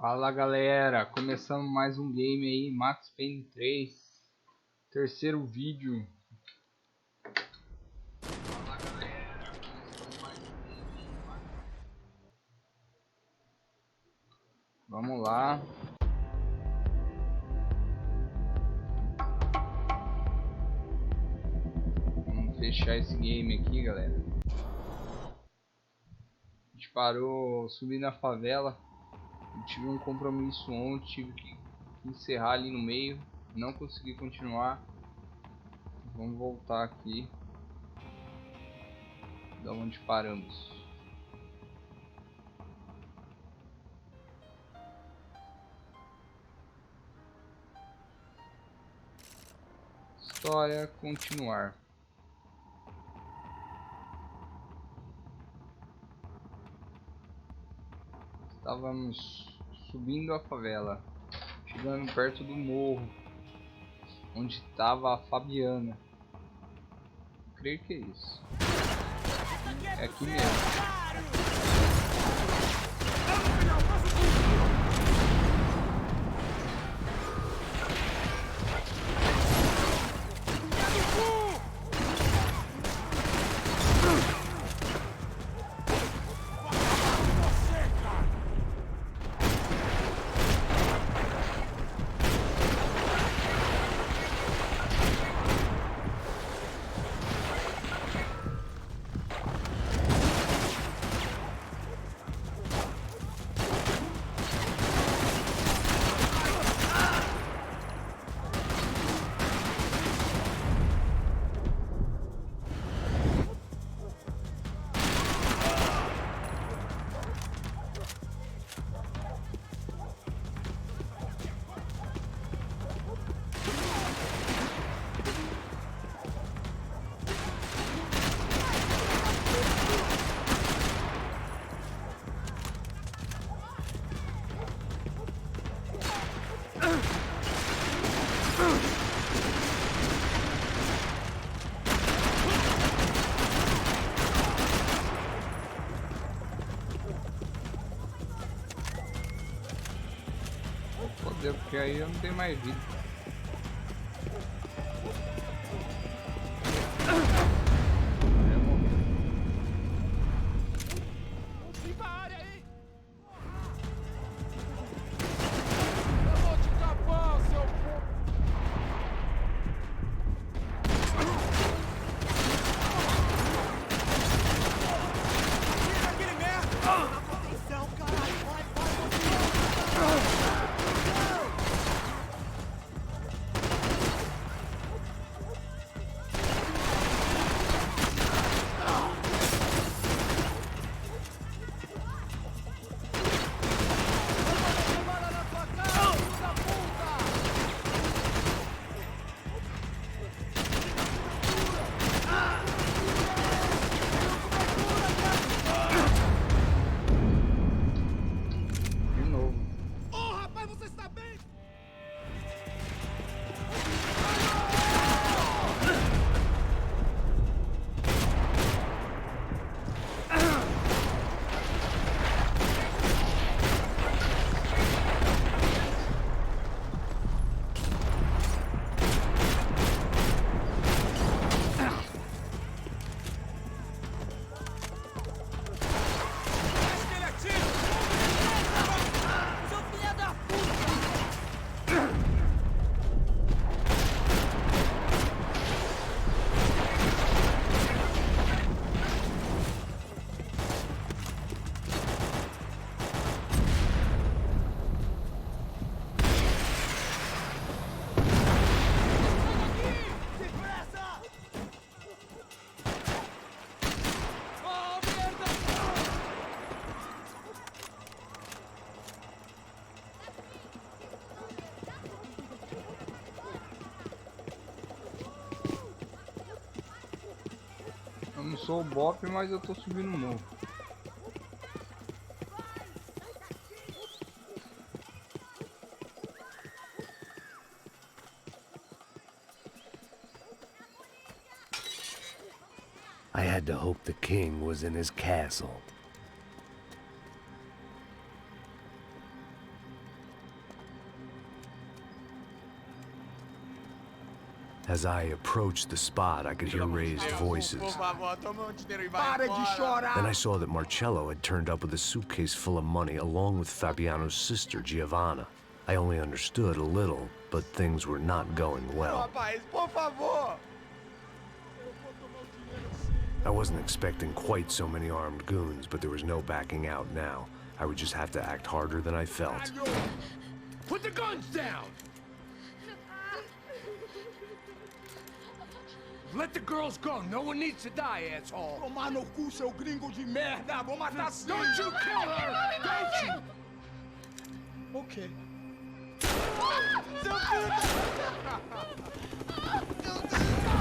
Fala galera, começando mais um game aí, Max Payne 3, terceiro vídeo. Fala galera, começando mais um game aí, Vamos lá. Vamos fechar esse game aqui, galera. A gente parou subindo na favela. Eu tive um compromisso ontem, tive que encerrar ali no meio, não consegui continuar. Vamos voltar aqui da onde paramos. História continuar. Estávamos subindo a favela, chegando perto do morro onde estava a Fabiana. Creio que é isso. É aqui mesmo. Porque aí eu não tenho mais vida. Limpa a área aí! Eu vou te tapar, seu porco! Tira aquele merda! Atenção, caralho! Vai! De novo. Ô, rapaz, você está bem? Deixa que ele atire! Seu filho da puta! Depressa! Oh, merda! Eu não sou o Bop, mas eu tô subindo o morro. I had to hope the king was in his castle. As I approached the spot, I could hear raised voices. Para de chorar! Then I saw that Marcello had turned up with a suitcase full of money along with Fabiano's sister, Giovanna. I only understood a little, but things were not going well. Rapaz, por favor! I wasn't expecting quite so many armed goons, but there was no backing out now. I would just have to act harder than I felt. Put the guns down! Let the girls go. No one needs to die, asshole. Tomar no cu, seu gringo de merda. Vou matar sim. Don't you kill her! Don't you? Okay. Seu filho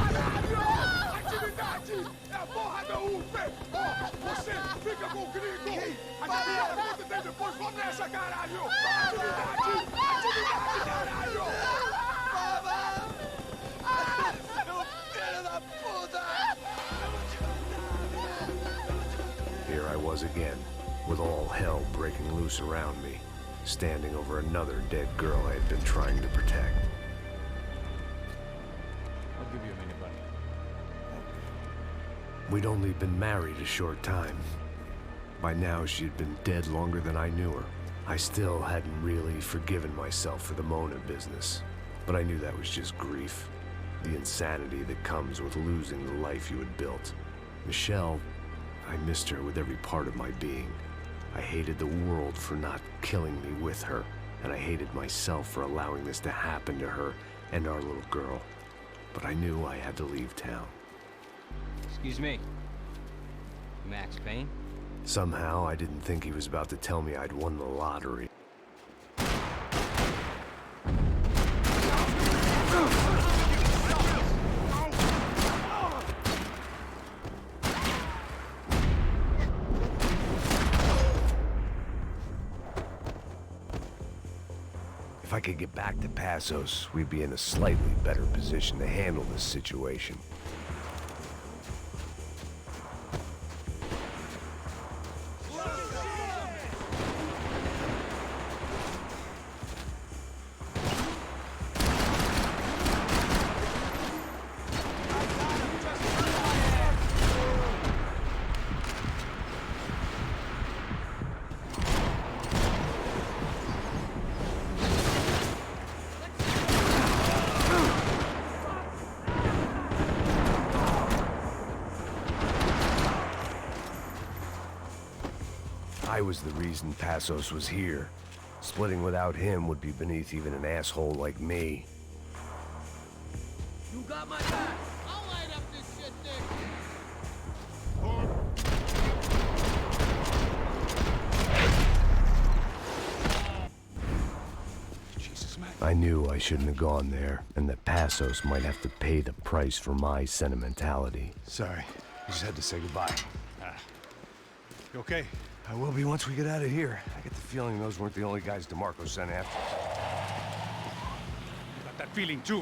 Caralho! Atividade! É a porra da UP! Ó, você fica com o gringo! A galera conta tem depois, vamos nessa, caralho! Atividade! Atividade, caralho! Here I was again, with all hell breaking loose around me, standing over another dead girl I had been trying to protect. I'll give you a minute, buddy. We'd only been married a short time. By now, she had been dead longer than I knew her. I still hadn't really forgiven myself for the Mona business, but I knew that was just grief. The insanity that comes with losing the life you had built. Michelle, I missed her with every part of my being. I hated the world for not killing me with her, and I hated myself for allowing this to happen to her and our little girl. But I knew I had to leave town. Excuse me. Max Payne? Somehow, I didn't think he was about to tell me I'd won the lottery. If I could get back to Passos, we'd be in a slightly better position to handle this situation. I was the reason Passos was here. Splitting without him would be beneath even an asshole like me. You got my back. I'll light up this shit, Nick. Jesus, man. I knew I shouldn't have gone there, and that Passos might have to pay the price for my sentimentality. Sorry, I just had to say goodbye. You okay? I will be once we get out of here. I get the feeling those weren't the only guys DeMarco sent after. Got that feeling too.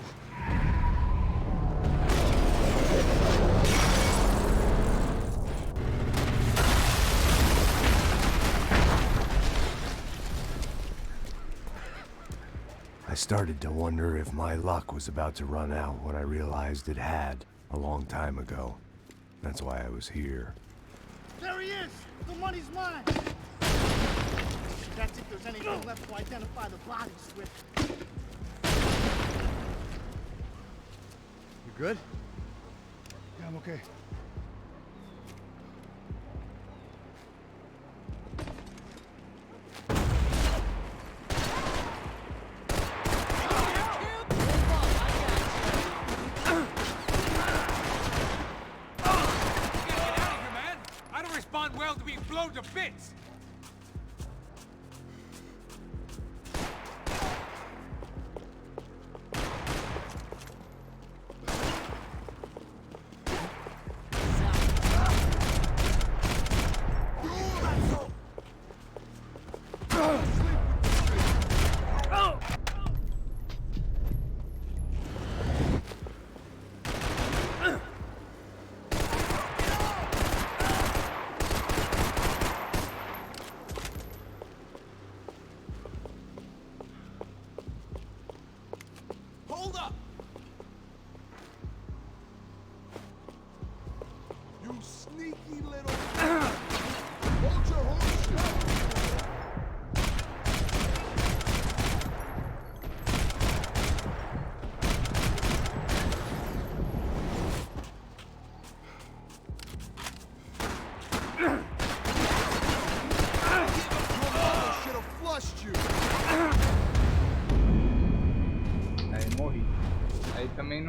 I started to wonder if my luck was about to run out when I realized it had, a long time ago. That's why I was here. There he is! The money's mine! That's if there's anything left to identify the bodies with. You good? Yeah, I'm okay. Well to be blown to bits!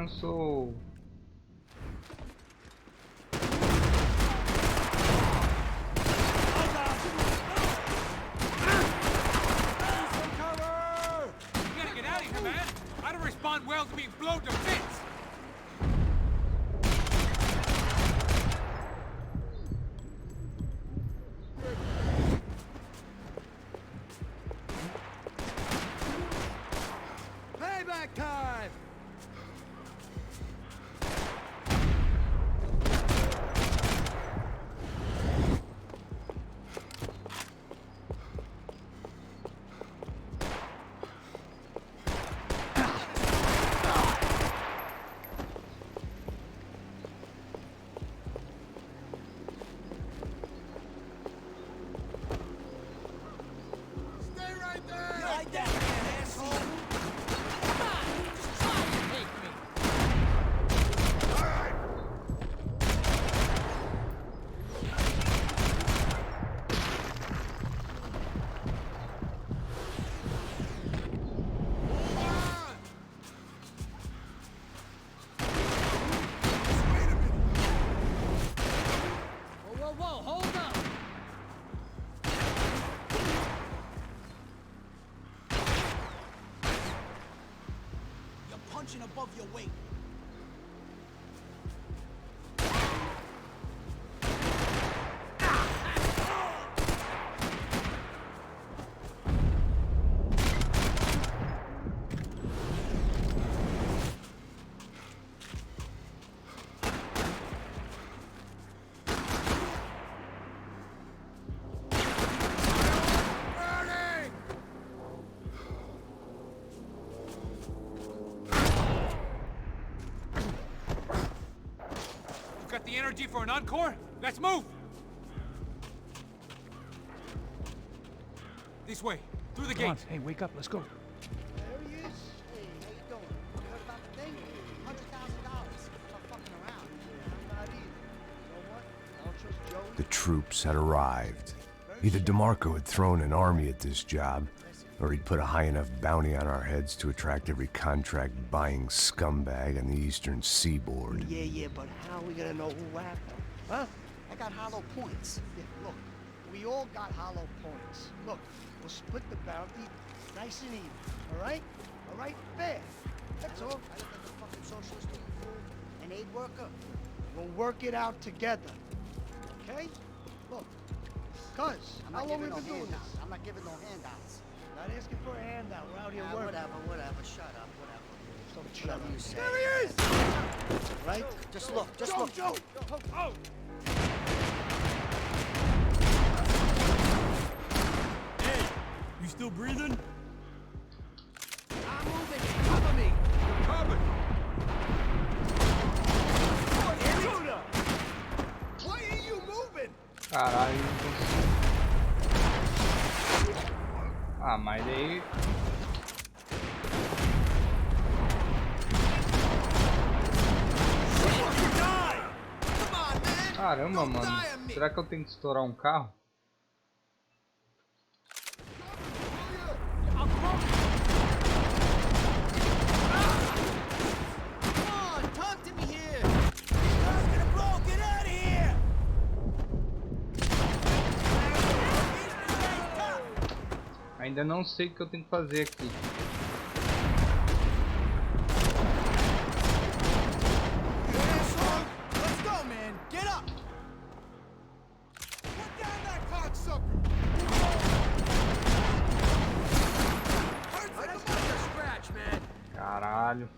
não sou... Respond well to being blown to bits! Payback time! Punching above your weight. Got the energy for an encore? Let's move! This way, through the gate. Hey, wake up, let's go. There he is. Hey, how you doing? You heard about the thing? $100,000. Not fucking around. I'm not either. You know what? I don't trust Joe. The troops had arrived. Either DeMarco had thrown an army at this job, or he'd put a high enough bounty on our heads to attract every contract-buying scumbag on the eastern seaboard. Yeah, but how are we gonna know who whacked him? Huh? I got hollow points. Yeah, look, we all got hollow points. Look, we'll split the bounty nice and even, all right? All right? Fair. That's all. I look like a fucking socialist fool, an aid worker. We'll work it out together, okay? Look, cuz, how long we been doing this? I'm not giving no handouts. Not asking for a handout. We're out here working. Whatever. Shut up, whatever. Don't shut up. You say. There he is! Right? Just look, Joe! Oh! Hey, you still breathing? I'm moving. Cover me. Cover! Why are you moving? Caralho, não consigo. Ah, mas daí... Caramba, mano. Será que eu tenho que estourar um carro? Ainda não sei o que eu tenho que fazer aqui. Caralho.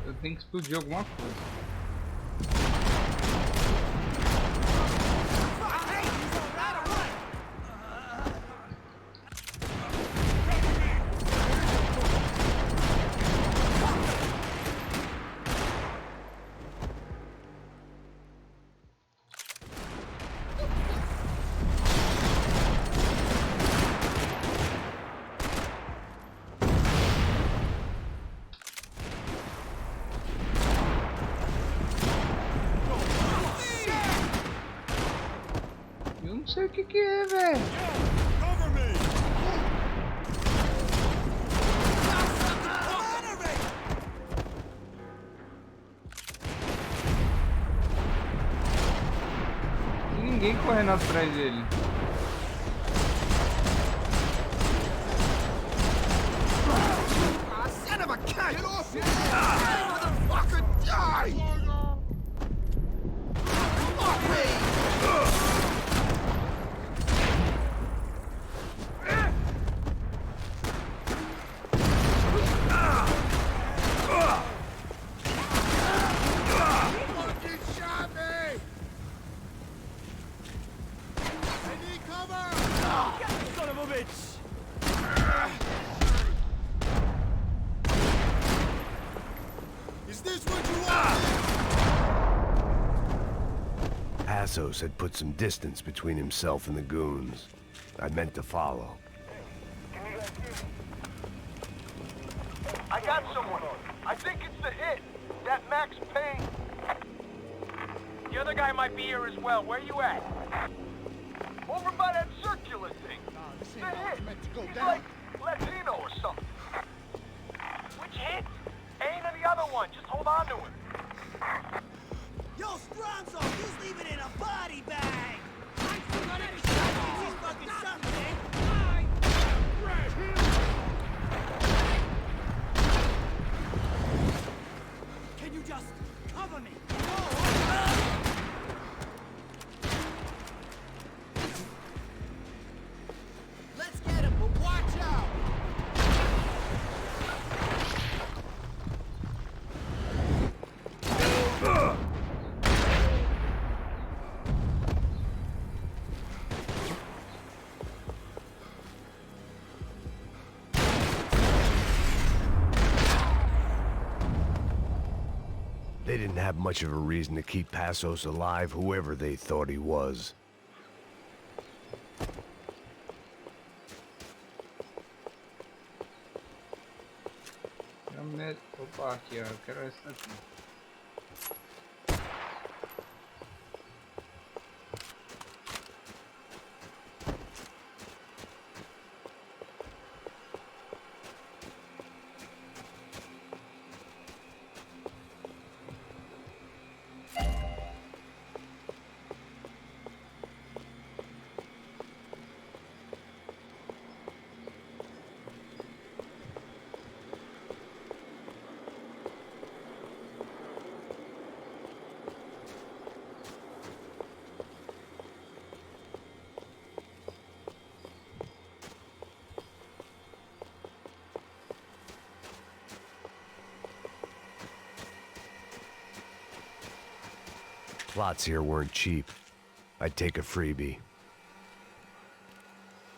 Eu tenho que explodir alguma coisa. sei o que que é, velho. Cover me! Tem ninguém correndo atrás dele. Son of a cunt! Get off me! Motherfucker, die! Fuck me! Fucking shot me! I need cover! Son of a bitch! Is this what you want? Passos had put some distance between himself and the goons. I meant to follow. I got someone. I think it's the hit. That Max Payne. The other guy might be here as well. Where you at? Over by that circular thing. This The ain't how hit. it's meant to go He's down. like Latino or something. Which hit? Ain't the other one. Just hold on to him. Yo, Stronzo, who's leaving in a body bag? He's fucking something, Can you just cover me? Let's get him, but watch out! They didn't have much of a reason to keep Passos alive, whoever they thought he was. Opa, aqui ó, eu quero essa aqui. Plots here weren't cheap. I'd take a freebie.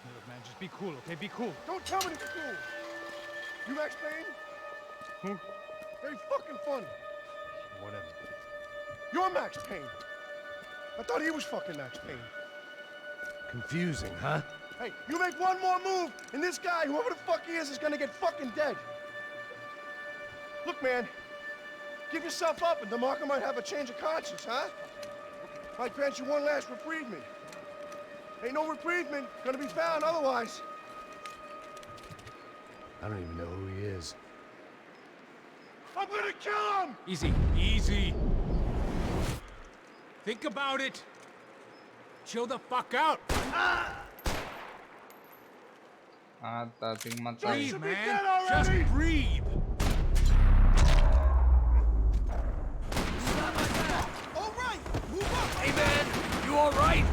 Look, man, just be cool, okay? Be cool. Don't tell me to be cool. You Max Payne? Who? Very fucking funny. Whatever. You're Max Payne. I thought he was fucking Max Payne. Confusing, huh? Hey, you make one more move, and this guy, whoever the fuck he is gonna get fucking dead. Look, man, give yourself up, and DeMarco might have a change of conscience, huh? Might grant you one last reprievement. Ain't no reprievement gonna be found otherwise. I don't even know who he is. I'm gonna kill him! Easy, easy. Think about it. Chill the fuck out. Ah tá, tem que matar ele. Breathe, man. Just breathe. All right, move up! Hey, man, you all right?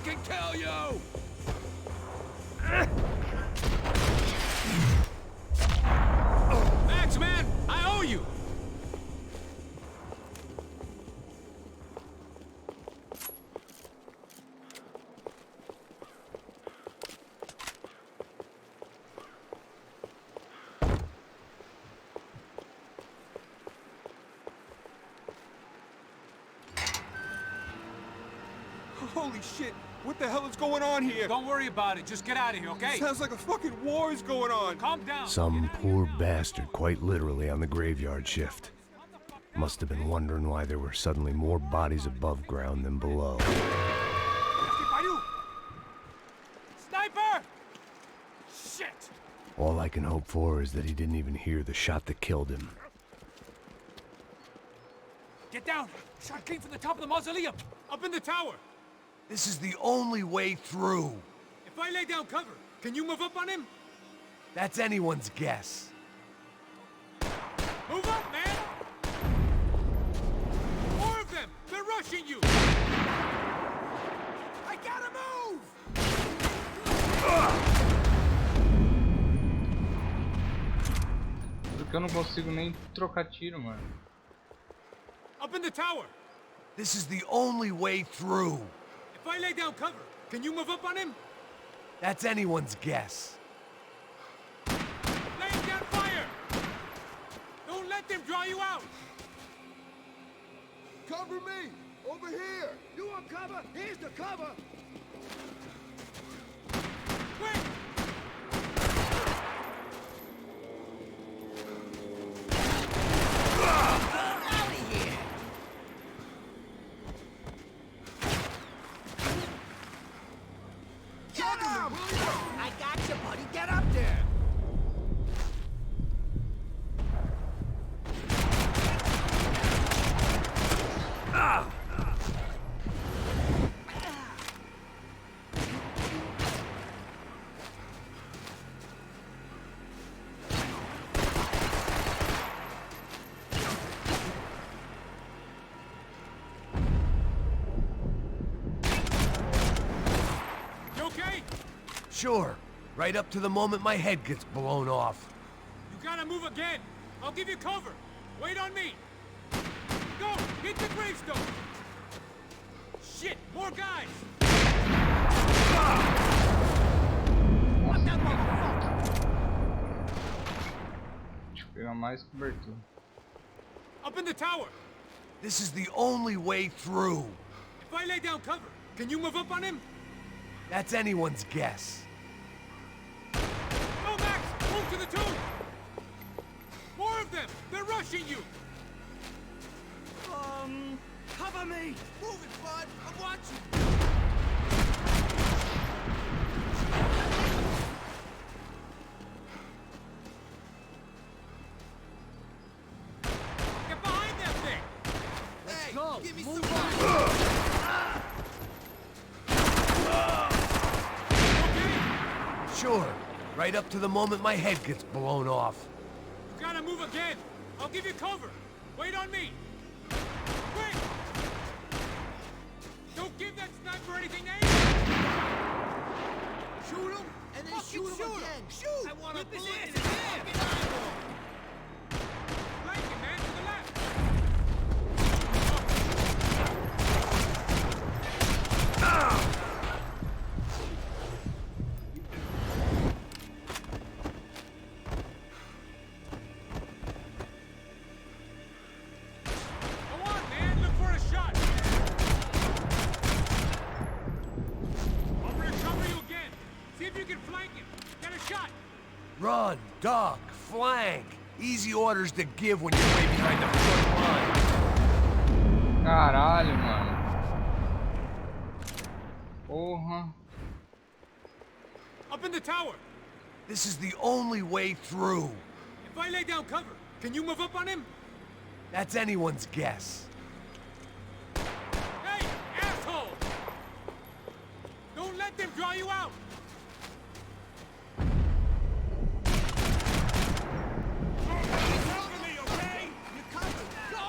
can kill you! Max, man, I owe you. Holy shit! What the hell is going on here? Don't worry about it. Just get out of here, okay? Sounds like a fucking war is going on. Calm down. Some poor bastard quite literally on the graveyard shift. Must have been wondering why there were suddenly more bodies above ground than below. Sniper! Shit! All I can hope for is that he didn't even hear the shot that killed him. Get down! Shot came from the top of the mausoleum! Up in the tower! This is the only way through. If I lay down cover, can you move up on him? That's anyone's guess. Move up, man! More of them! They're rushing you! I gotta move! Porque eu não consigo nem trocar tiro, mano. Up in the tower! This is the only way through. If I lay down cover, can you move up on him? That's anyone's guess. Laying down fire! Don't let them draw you out! Cover me! Over here! You want cover? Here's the cover. Quick! Out of here! Get him! I got you, buddy. Get up there! You okay? Sure. Right up to the moment my head gets blown off. You gotta move again. I'll give you cover. Wait on me. Go! Hit the gravestone! Shit! More guys! What the motherfucker? Deixa eu pegar mais cobertura. Up in the tower! This is the only way through. If I lay down cover, can you move up on him? That's anyone's guess. Go, Max! Move to the tomb! More of them! They're rushing you! Cover me! Move it, bud! I'm watching! Get behind that thing! Hey, go. give me Move some on. Okay? Sure. Right up to the moment my head gets blown off. You gotta move again! I'll give you cover! Wait on me! Quick! Don't give that sniper anything to aim! Shoot him, and then Fucking shoot him shoot him. again! Shoot! I want Rip a his bullet ass in his in. fucking eyeball! Flank him, man, to the left! Go on, man, look for a shot! I'm gonna cover you again! See if you can flank him! Get a shot! Run, duck, flank. Easy orders to give when you're way behind the front line. Caralho, mano. Porra. Up in the tower! This is the only way through. If I lay down cover, can you move up on him? That's anyone's guess. Hey, asshole! Don't let them draw you out! Cover me, okay? You covered! Go!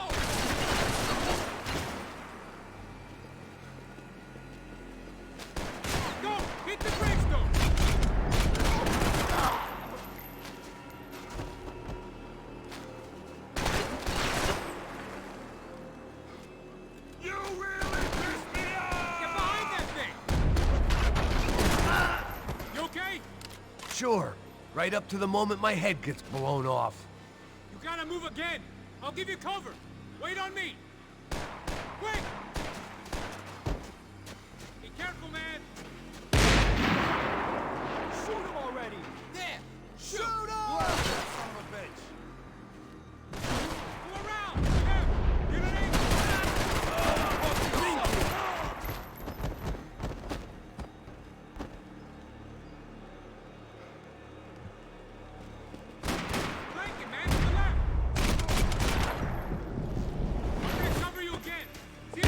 Sure. Right up to the moment my head gets blown off. You gotta move again. I'll give you cover. Wait on me. Quick! Be careful, man. Shoot him already! There! Shoot him! Son of a bitch! Go around! There! Get an angle! Flank it, man! To the left! I'm gonna cover you again! See you.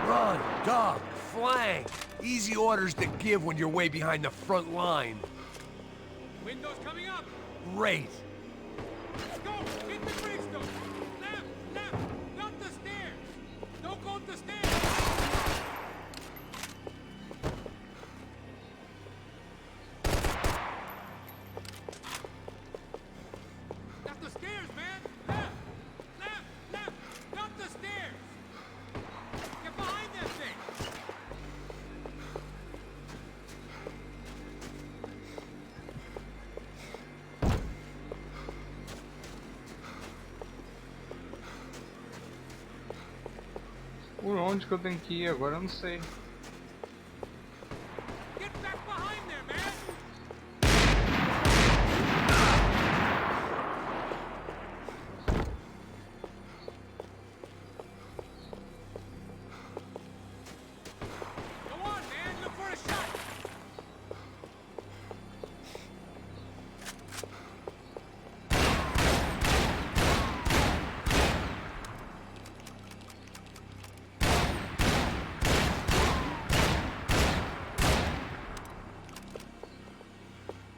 Run, duck, flank. Easy orders to give when you're way behind the front line. Windows coming up! Great. Go! Hit the gravestone! Left! Left! Not the stairs! Don't go up the stairs! Not the stairs, man! Left! Left! Left! Not the stairs! Get behind that thing! Por onde que eu tenho que ir? Agora eu não sei. Get back behind there, man! Go on, man! Look for a shot!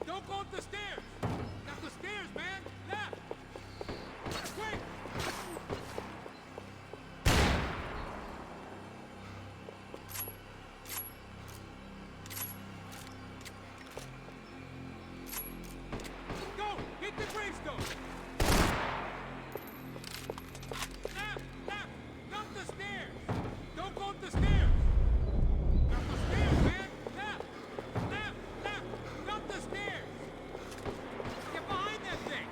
Don't go up the stairs! Not the stairs, man! Left! Quick! Go! Hit the gravestone! Left! Left! Not the stairs! Don't go up the stairs! Not the stairs, man! Left! Left! Left! Not the stairs! Get behind that thing!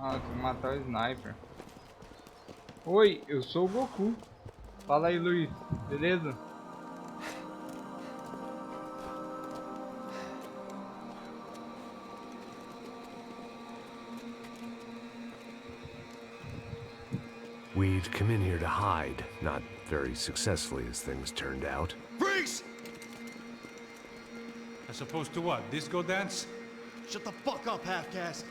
Ah, tem que matar o sniper. Oi, eu sou o Goku. Fala aí, Luiz. Beleza? We'd come in here to hide, not very successfully as things turned out. Freeze! As opposed to what? Disco dance? Shut the fuck up, half-caste.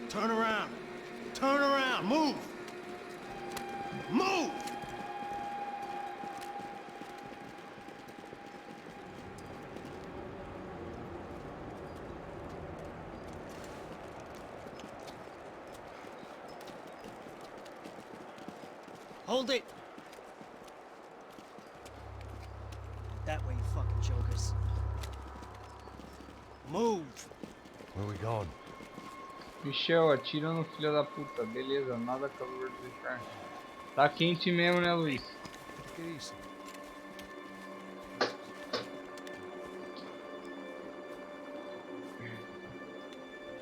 Turn around. Turn around. Move. Move! Hold it! That way, you fucking jokers. Move! Where we going? Michel, atira no filho da puta. Beleza, nada calor do deixar. Tá quente mesmo, né, Luiz? Que isso?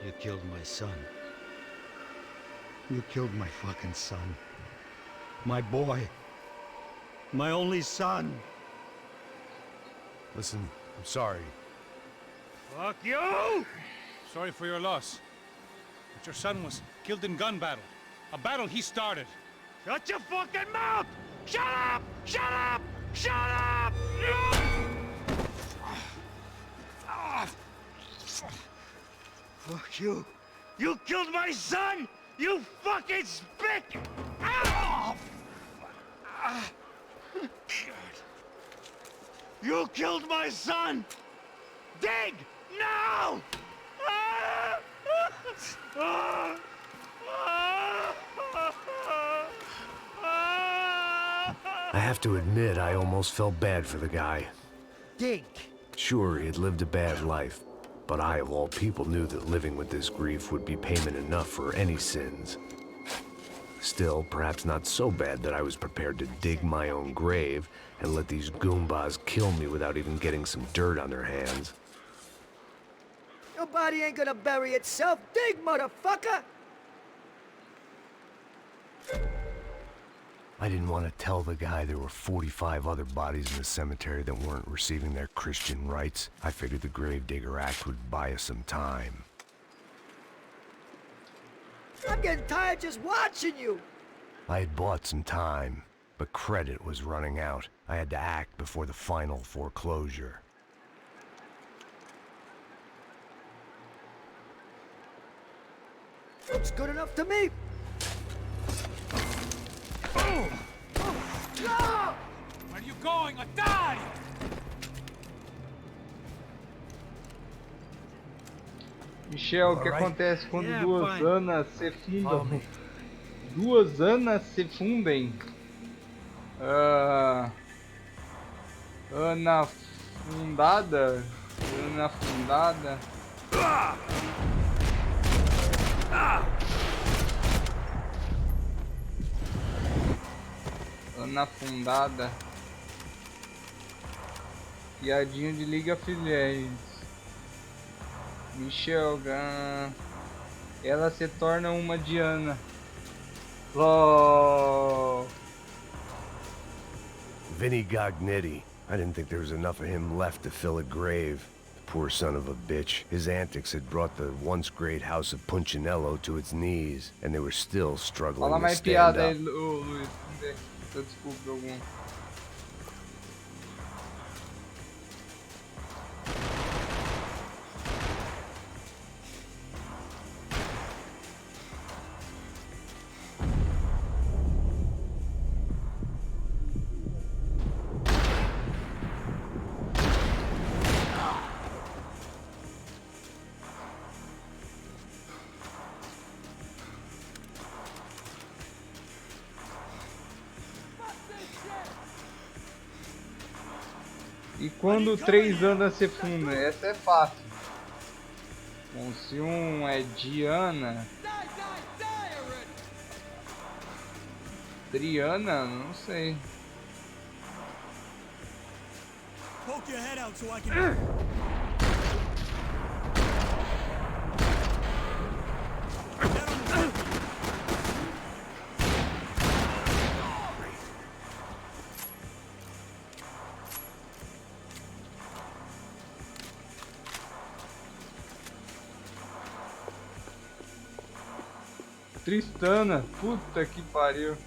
You killed my son. You killed my fucking son. My boy. My only son. Listen, I'm sorry. Fuck you! Sorry for your loss. But your son was killed in gun battle. A battle he started. Shut your fucking mouth! Shut up! Shut up! Shut up! Fuck you. You killed my son! You fucking spick! Ow! You killed my son! Dig! Now! I have to admit, I almost felt bad for the guy. dink. Sure, he had lived a bad life, but I, of all people, knew that living with this grief would be payment enough for any sins. Still, perhaps not so bad that I was prepared to dig my own grave and let these goombas kill me without even getting some dirt on their hands. Your body ain't gonna bury itself. Dig, motherfucker! I didn't want to tell the guy there were 45 other bodies in the cemetery that weren't receiving their Christian rites. I figured the Gravedigger Act would buy us some time. I'm getting tired just watching you. I had bought some time, but credit was running out. I had to act before the final foreclosure. Looks good enough to me. Where are you going? Otário! Michel, o que acontece quando duas Anas se fundam? Duas Anas se fundem. Ana fundada. Ana fundada. Ana fundada. Piadinha de League of Legends. Michel, ela se torna uma Diana. Oh. Vinny Gognetti. I didn't think there was enough of him left to fill a grave. Poor son of a bitch. His antics had brought the once great house of Punchinello to its knees, and they were still struggling Fala to mais stand piada up. aí, Luiz. Desculpa algum. E quando 3 Anas se fundam? Essa é fácil. Bom, se um é Diana, Triana, não sei. Poke your head out so I can. Tristana, puta que pariu.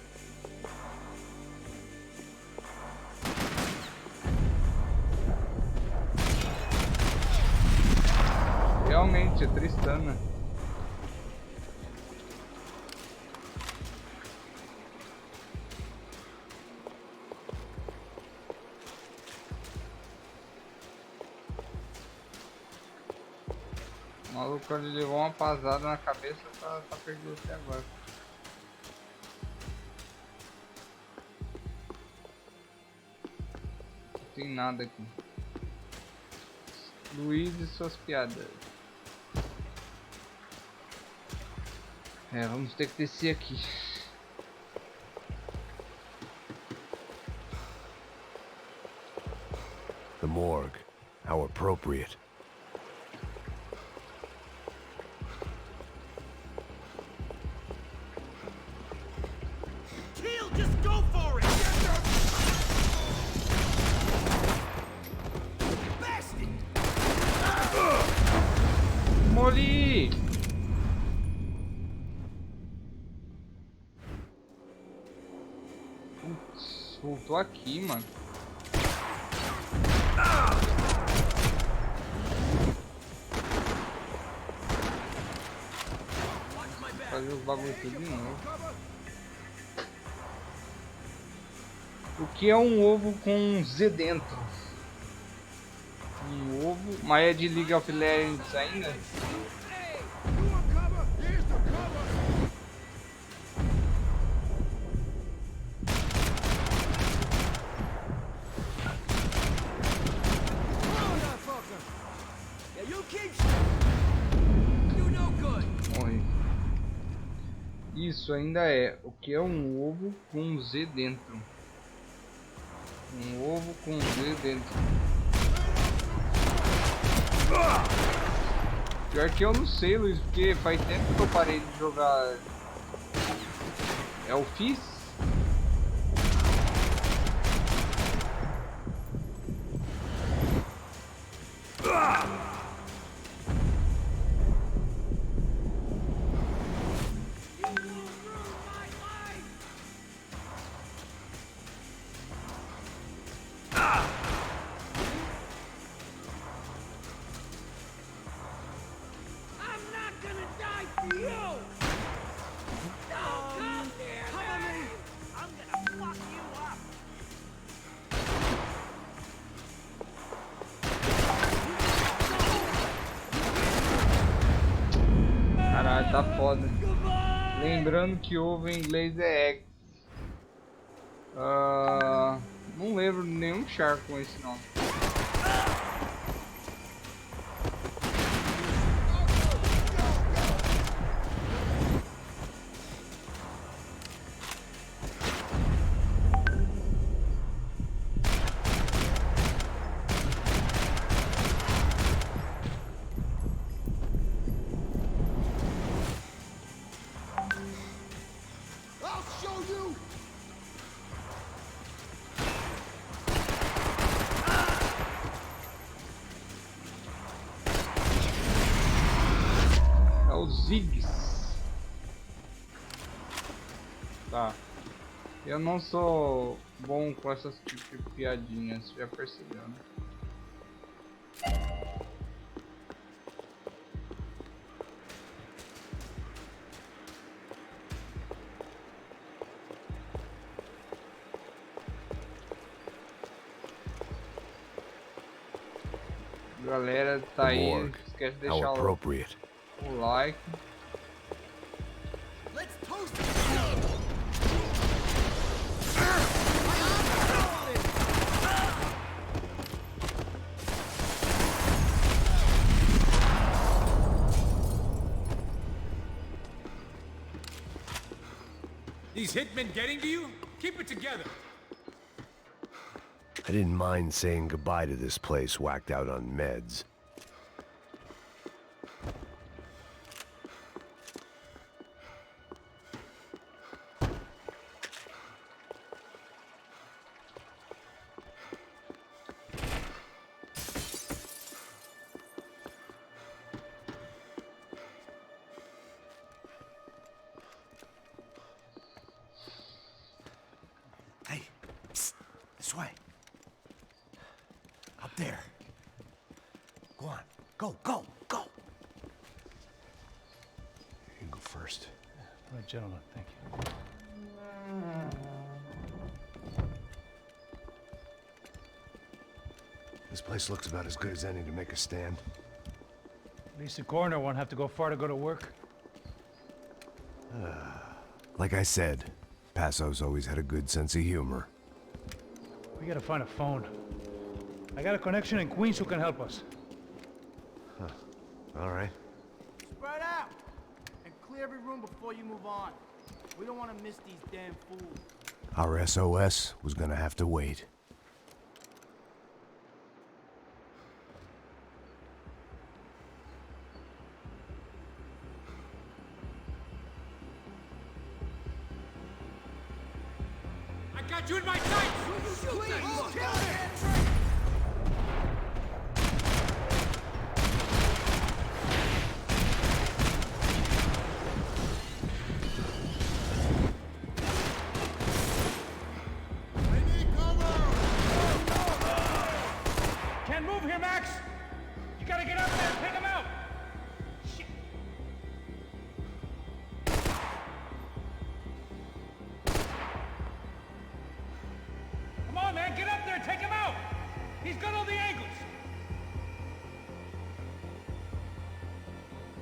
Realmente é Tristana. O maluco ali levou uma pasada na cabeça, tá perdido até agora. Não tem nada aqui. Luiz e suas piadas. Vamos ter que descer aqui. The morgue. How appropriate. Just go for it! Bastard! Morri! Putz, voltou aqui, mano. Fazer os bagulho tudo de novo. O que é um ovo com um Z dentro? Um ovo, mas é de League of Legends ainda? Isso ainda é. O que é um ovo com um Z dentro? Um ovo com um Z dentro. Pior que eu não sei, Luiz, porque faz tempo que eu parei de jogar. É o Fizz? Caralho, tá foda. Lembrando que ovo em inglês é egg. Não lembro nenhum char com esse nome. I'll show you! É o Ziggs. Tá. Eu não sou bom com essas tipo de piadinhas, já percebeu, né? Galera, tá aí, não esquece de How deixar appropriate. o like. Let's toast it. These hitmen getting to you? Keep it together. I didn't mind saying goodbye to this place whacked out on meds. Hey, psst, this way. Up there. Go on. Go, go, go. You can go first. All right, gentlemen, thank you. This place looks about as good as any to make a stand. At least the coroner won't have to go far to go to work. Like I said, Passo's always had a good sense of humor. We gotta find a phone. I got a connection in Queens who can help us. All right. Spread out and clear every room before you move on. We don't want to miss these damn fools. Our SOS was gonna have to wait. I got you in my sights! Shoot that Kill fucker! it! Can't move here, Max! You gotta get up there and pick him out! Shit. Come on, man, get up there and take him out! He's got all the angles!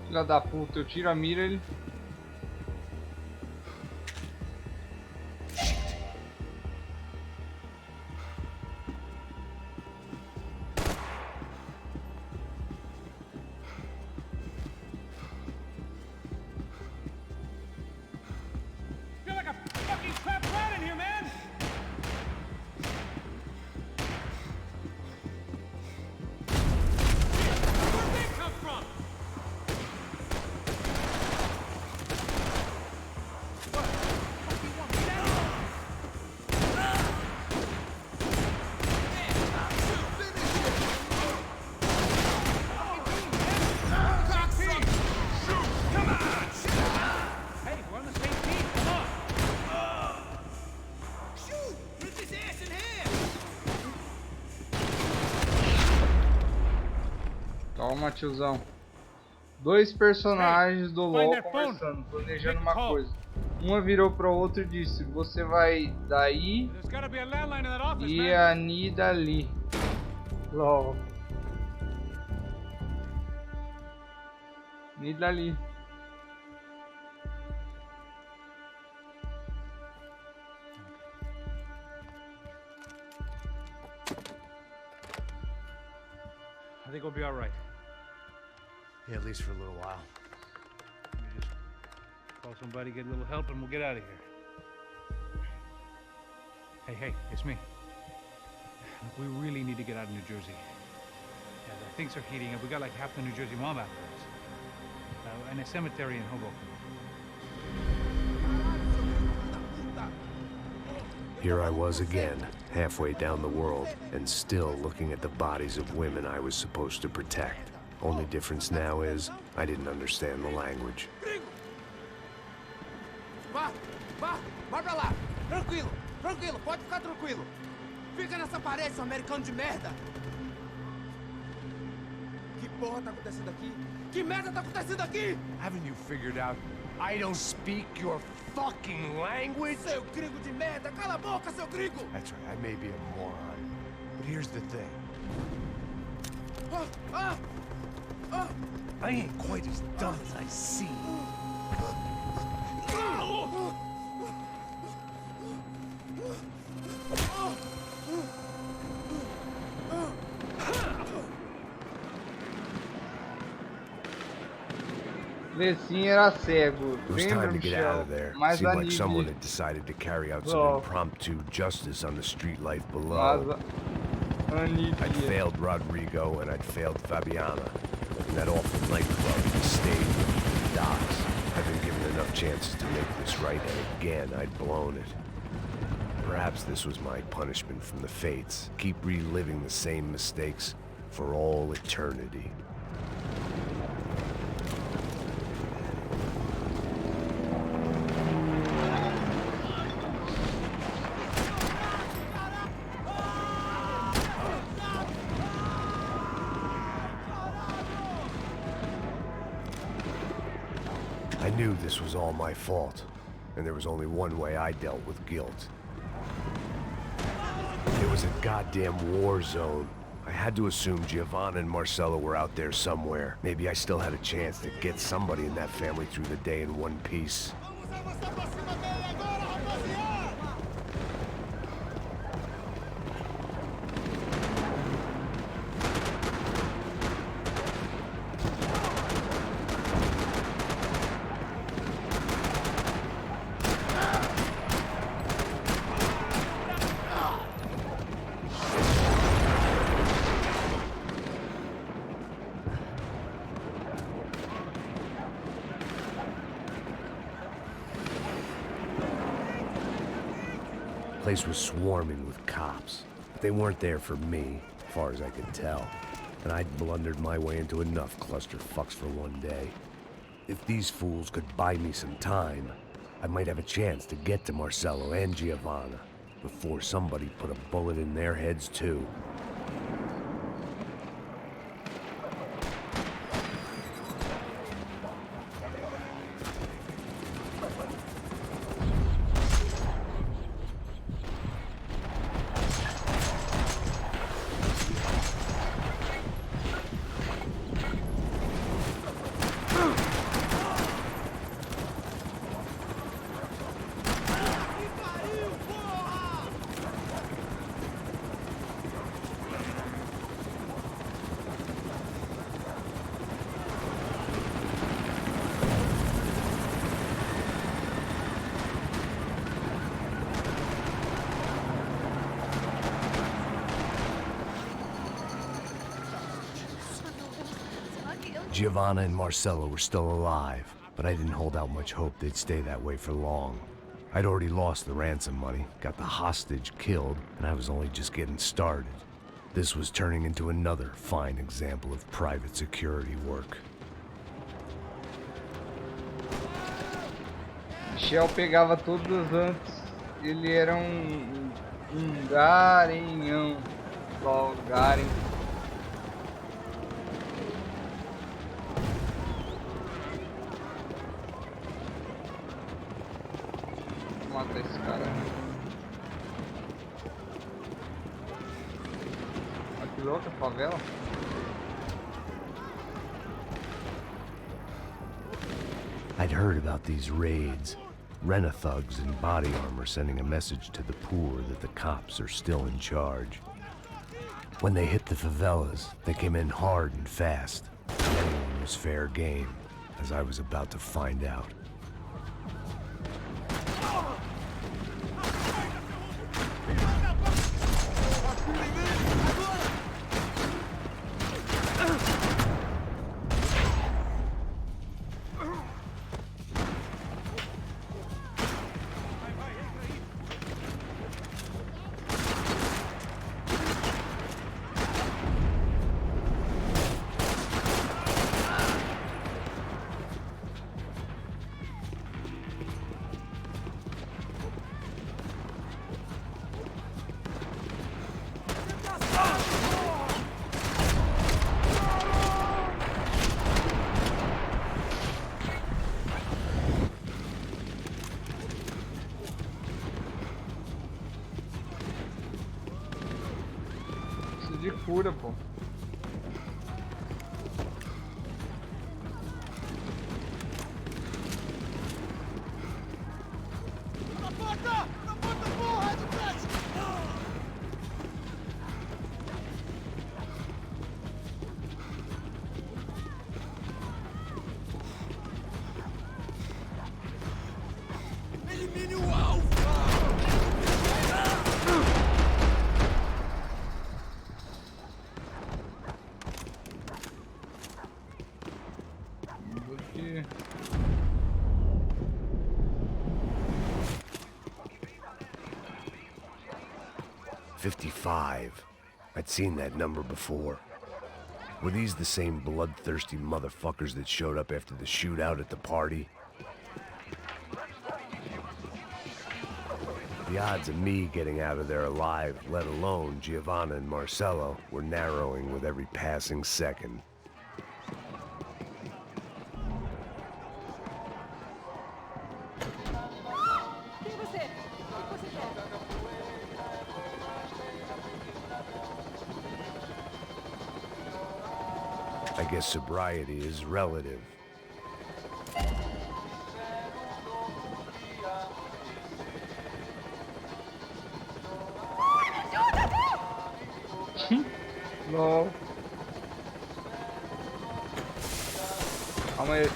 Filha da puta, eu tiro a mira, ele... Calma, tiozão. Dois personagens do LoL conversando, planejando uma coisa. Uma virou para o outro e disse: você vai daí e a Ni dali. LoL. Ni dali. I think we'll be all right. Yeah, at least for a little while. Let me just call somebody, get a little help, and we'll get out of here. Hey, it's me. Look, we really need to get out of New Jersey. Yeah, things are heating up. We got like half the New Jersey mob after us. And a cemetery in Hoboken. Here I was again, halfway down the world, and still looking at the bodies of women I was supposed to protect. Only difference now is, I didn't understand the language. Vai pra lá. Tranquilo, pode ficar tranquilo. Fica nessa parede, seu americano de merda. Que porra tá acontecendo aqui? Que merda tá acontecendo aqui? Haven't you figured out I don't speak your fucking language? Seu gringo de merda, cala a boca, seu gringo! That's right, I may be a moron, but here's the thing. I ain't quite as dumb as I seem. Lecinho era cego. It was time to get out of there. Mas Seemed like someone had decided to carry out some impromptu justice on the street life below. I'd failed Rodrigo and I'd failed Fabiana. And that awful nightclub, the stage, the docks. I've been given enough chances to make this right, and again I'd blown it. Perhaps this was my punishment from the fates. Keep reliving the same mistakes for all eternity. I knew this was all my fault, and there was only one way I dealt with guilt. It was a goddamn war zone. I had to assume Giovanna and Marcelo were out there somewhere. Maybe I still had a chance to get somebody in that family through the day in one piece. The place was swarming with cops. But they weren't there for me, as far as I could tell. And I'd blundered my way into enough clusterfucks for one day. If these fools could buy me some time, I might have a chance to get to Marcelo and Giovanna before somebody put a bullet in their heads too. Giovanna and Marcelo were still alive, but I didn't hold out much hope they'd stay that way for long. I'd already lost the ransom money, got the hostage killed, and I was only just getting started. This was turning into another fine example of private security work. Michel pegava todos antes. Ele era garanhão. Garen. favela? I'd heard about these raids. Rent-a-thugs in body armor sending a message to the poor that the cops are still in charge. When they hit the favelas, they came in hard and fast. Anyone was fair game, as I was about to find out. De cura, pô. Na porta, porra, depressa! Elimine o alvo! Aqui. "55. I'd seen that number before. Were these the same bloodthirsty motherfuckers that showed up after the shootout at the party? The odds of me getting out of there alive, let alone Giovanna and Marcello, were narrowing with every passing second. I guess sobriety is relative. No. Calma aí.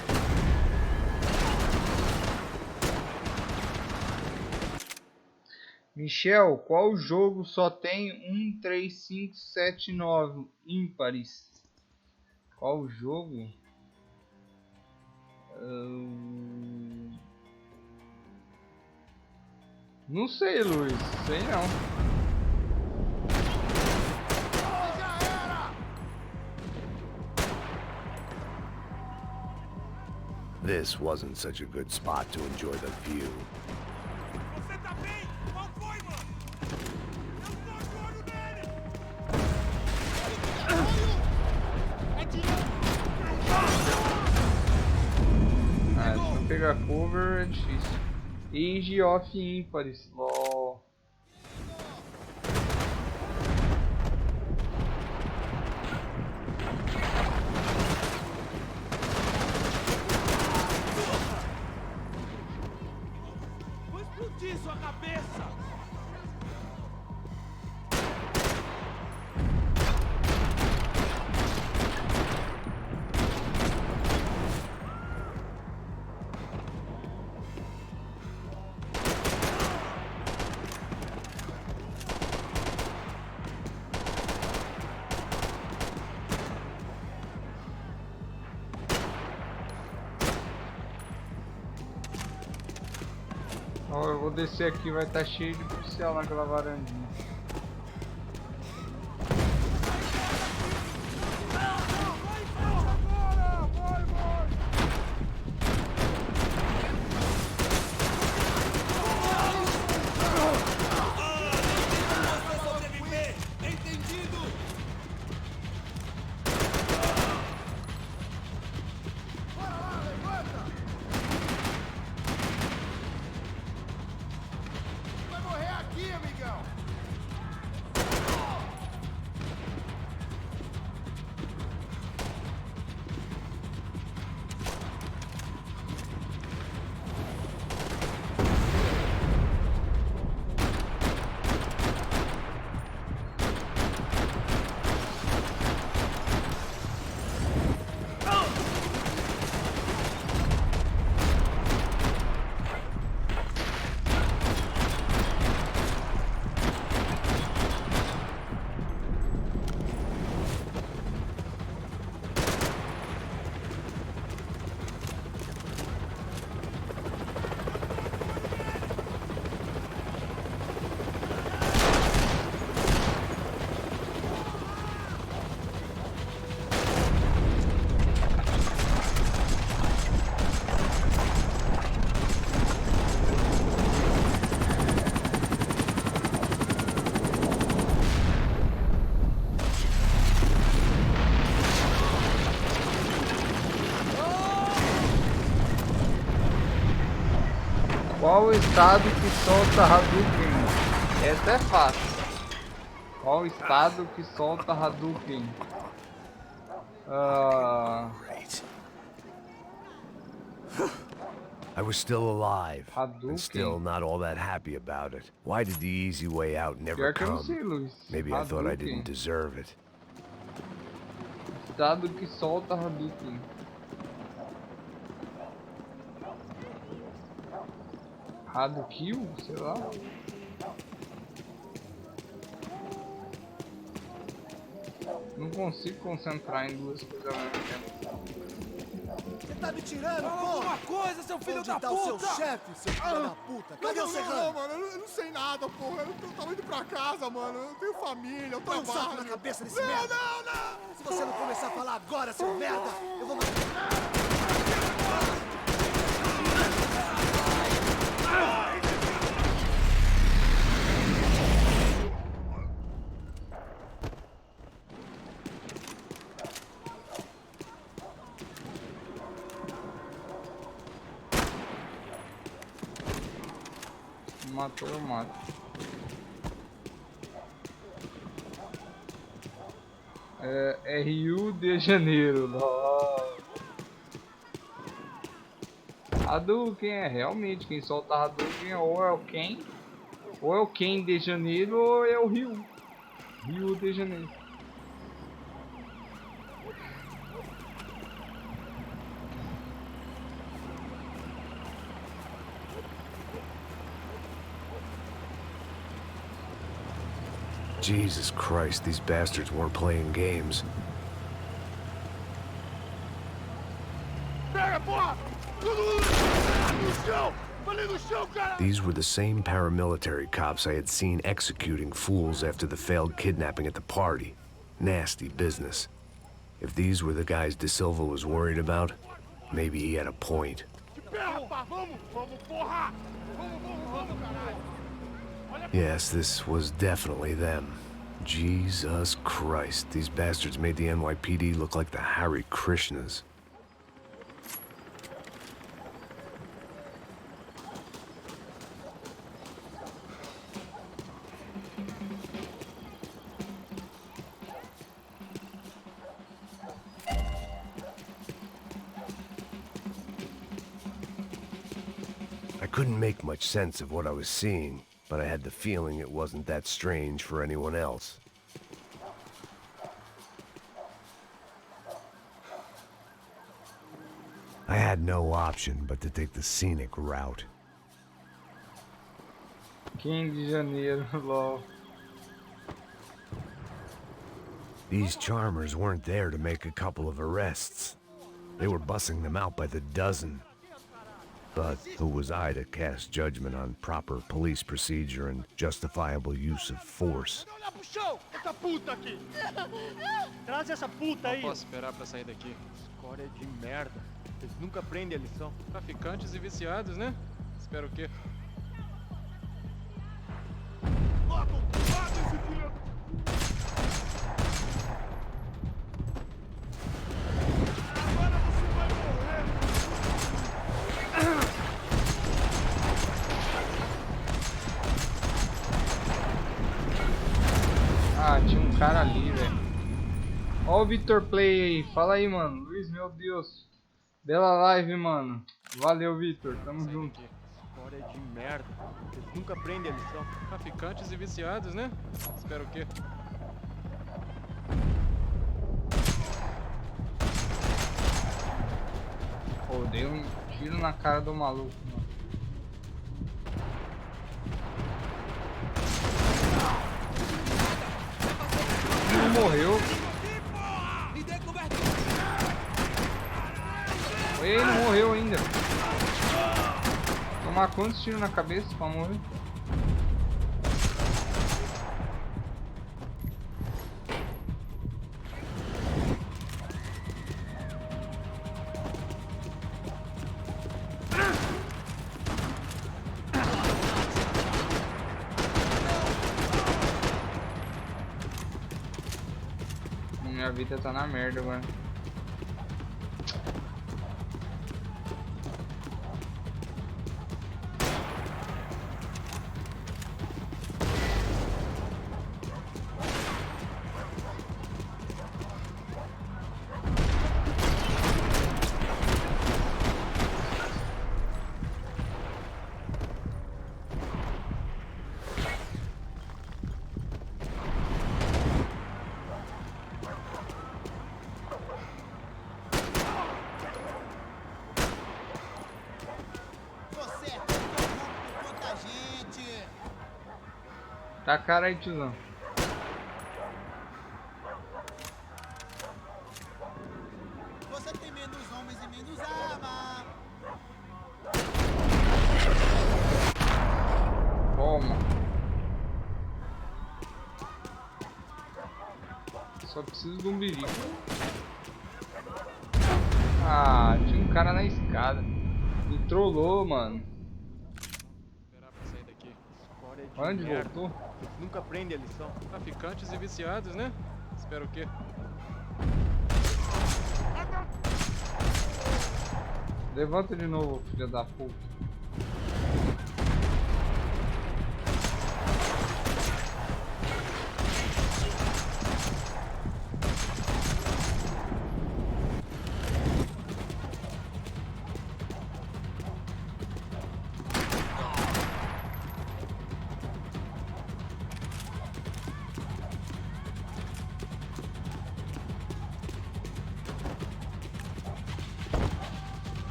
Michel, qual jogo só tem 1, 3, 5, 7, 9 ímpares? Qual jogo? Não sei, Luiz. Sei não. This wasn't such a good spot to enjoy the view. Você tá bem? Qual foi, mano? Eu tô de olho nele! Ah, se não pegar cover é difícil. Age of ímpares. LOL. Vou explodir sua cabeça! Ó, eu vou descer aqui, vai estar cheio de policial naquela varandinha. Vai morrer aqui, amigão! Qual o estado que solta Hadouken? Essa é fácil. Qual o estado que solta Hadouken? I was still alive, Hadouken. and still not all that happy about it. Why did the easy way out never Pior que eu não come? sei, Luiz. Maybe I thought I Hadouken. didn't deserve it. Estado que solta Hadouken. Hadouken? Sei lá. Não consigo concentrar em duas coisas ao mesmo tempo. Você tá me tirando, Fala porra? alguma coisa, seu filho da Onde tá o seu puta! chefe, seu filho da puta? Cadê o Não, Serrano? mano, eu não sei nada, porra. Eu tava indo pra casa, mano. Eu tenho família, eu Põe um trabalho. saco na cabeça desse merda. Não! Se você não começar a falar agora, seu merda, eu vou matar. Matou, eu mato. É Rio de Janeiro. Nossa. Hadouken é realmente quem solta Hadouken ou é o Ken, ou é o Ken de Janeiro, ou é o Rio. Rio de Janeiro. Jesus Christ, these bastards weren't playing games. Pega, porra! No chão! Falei no chão, cara! These were the same paramilitary cops I had seen executing fools after the failed kidnapping at the party. Nasty business. If these were the guys De Silva was worried about, maybe he had a point. Vamos, porra! Vamos, caralho! Yes, this was definitely them. Jesus Christ, these bastards made the NYPD look like the Hare Krishnas. I couldn't make much sense of what I was seeing, but I had the feeling it wasn't that strange for anyone else. I had no option but to take the scenic route. Ken de Janeiro, lol. These charmers weren't there to make a couple of arrests. They were bussing them out by the dozen. But who was I to cast judgment on proper police procedure and justifiable use of force? Olha pro chão! Essa puta aqui! Traz essa puta aí. Não posso esperar pra sair daqui. Escória de merda. Eles nunca aprendem a lição. Traficantes e viciados, né? Espero o quê? Mata esse filho! Agora você vai morrer! Ah, tinha um cara ali, velho. Ó o Victor Play aí. Fala aí, mano. Luiz, meu Deus. Bela live, mano. Valeu, Victor. Tamo junto. Escória de merda. Eles nunca aprendem a lição. Traficantes e viciados, né? Espero o quê? Pô, dei um tiro na cara do maluco, mano. Ele morreu. Ele não morreu ainda. Tomar quantos tiros na cabeça pra morrer? Minha vida tá na merda agora. Tá a cara aí, tiozão. Você tem menos homens e menos arma. Toma. Só preciso de um birico. Ah, tinha um cara na escada. Me trollou, mano. Esperar pra sair daqui. História de Onde merda. voltou? Nunca aprende a lição. Traficantes e viciados, né? Espera o quê? Levanta de novo, filha da puta.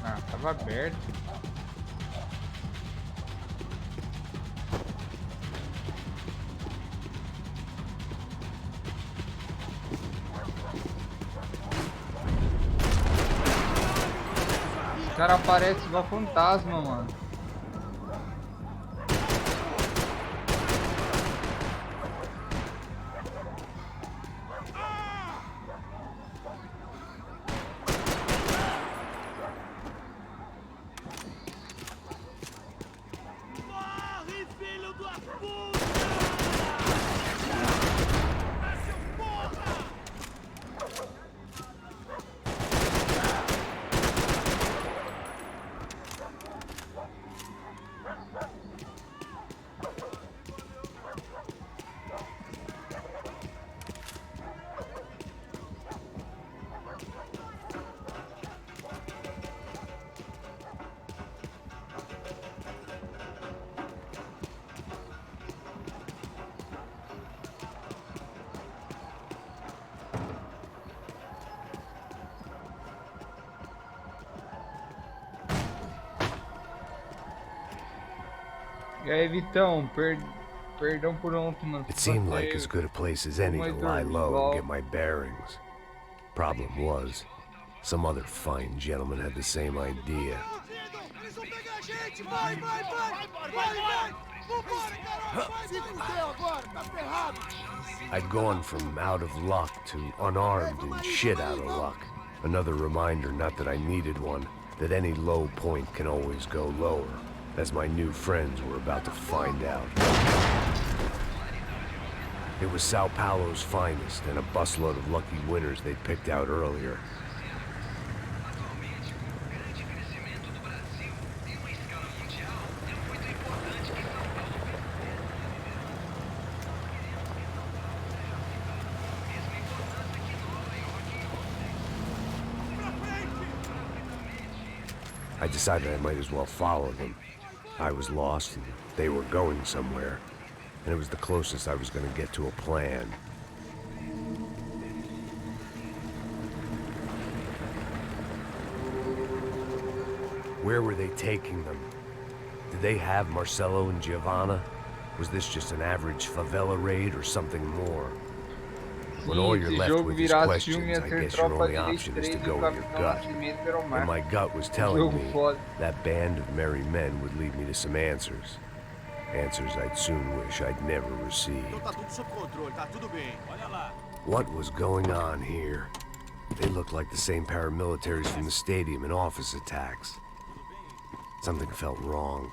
Ah, tava aberto. O cara aparece igual fantasma, mano. Morre, filho da puta! Seu porra! E aí, Vitão, perdão por ontem, mano. It seemed like as good a place as any to lie low and get my bearings. Problem was, some other fine gentleman had the same idea. Eles vão pegar a gente! Vai, vai, vai! Vai, vai! Vambora, caralho! Vai, se fudeu agora, tá ferrado! I'd gone from out of luck to unarmed and shit out of luck. Another reminder, not that I needed one, that any low point can always go lower, as my new friends were about to find out. It was Sao Paulo's finest and a busload of lucky winners they'd picked out earlier. I decided I might as well follow them. I was lost and they were going somewhere, and it was the closest I was going to get to a plan. Where were they taking them? Did they have Marcelo and Giovanna? Was this just an average favela raid or something more? When all you're left with is questions, I guess your only option is to go with your gut. And my gut was telling me that band of merry men would lead me to some answers. Answers I'd soon wish I'd never received. Tá tudo sob controle, tá tudo bem. Olha lá. What was going on here? They looked like the same paramilitaries from the stadium in office attacks. Something felt wrong.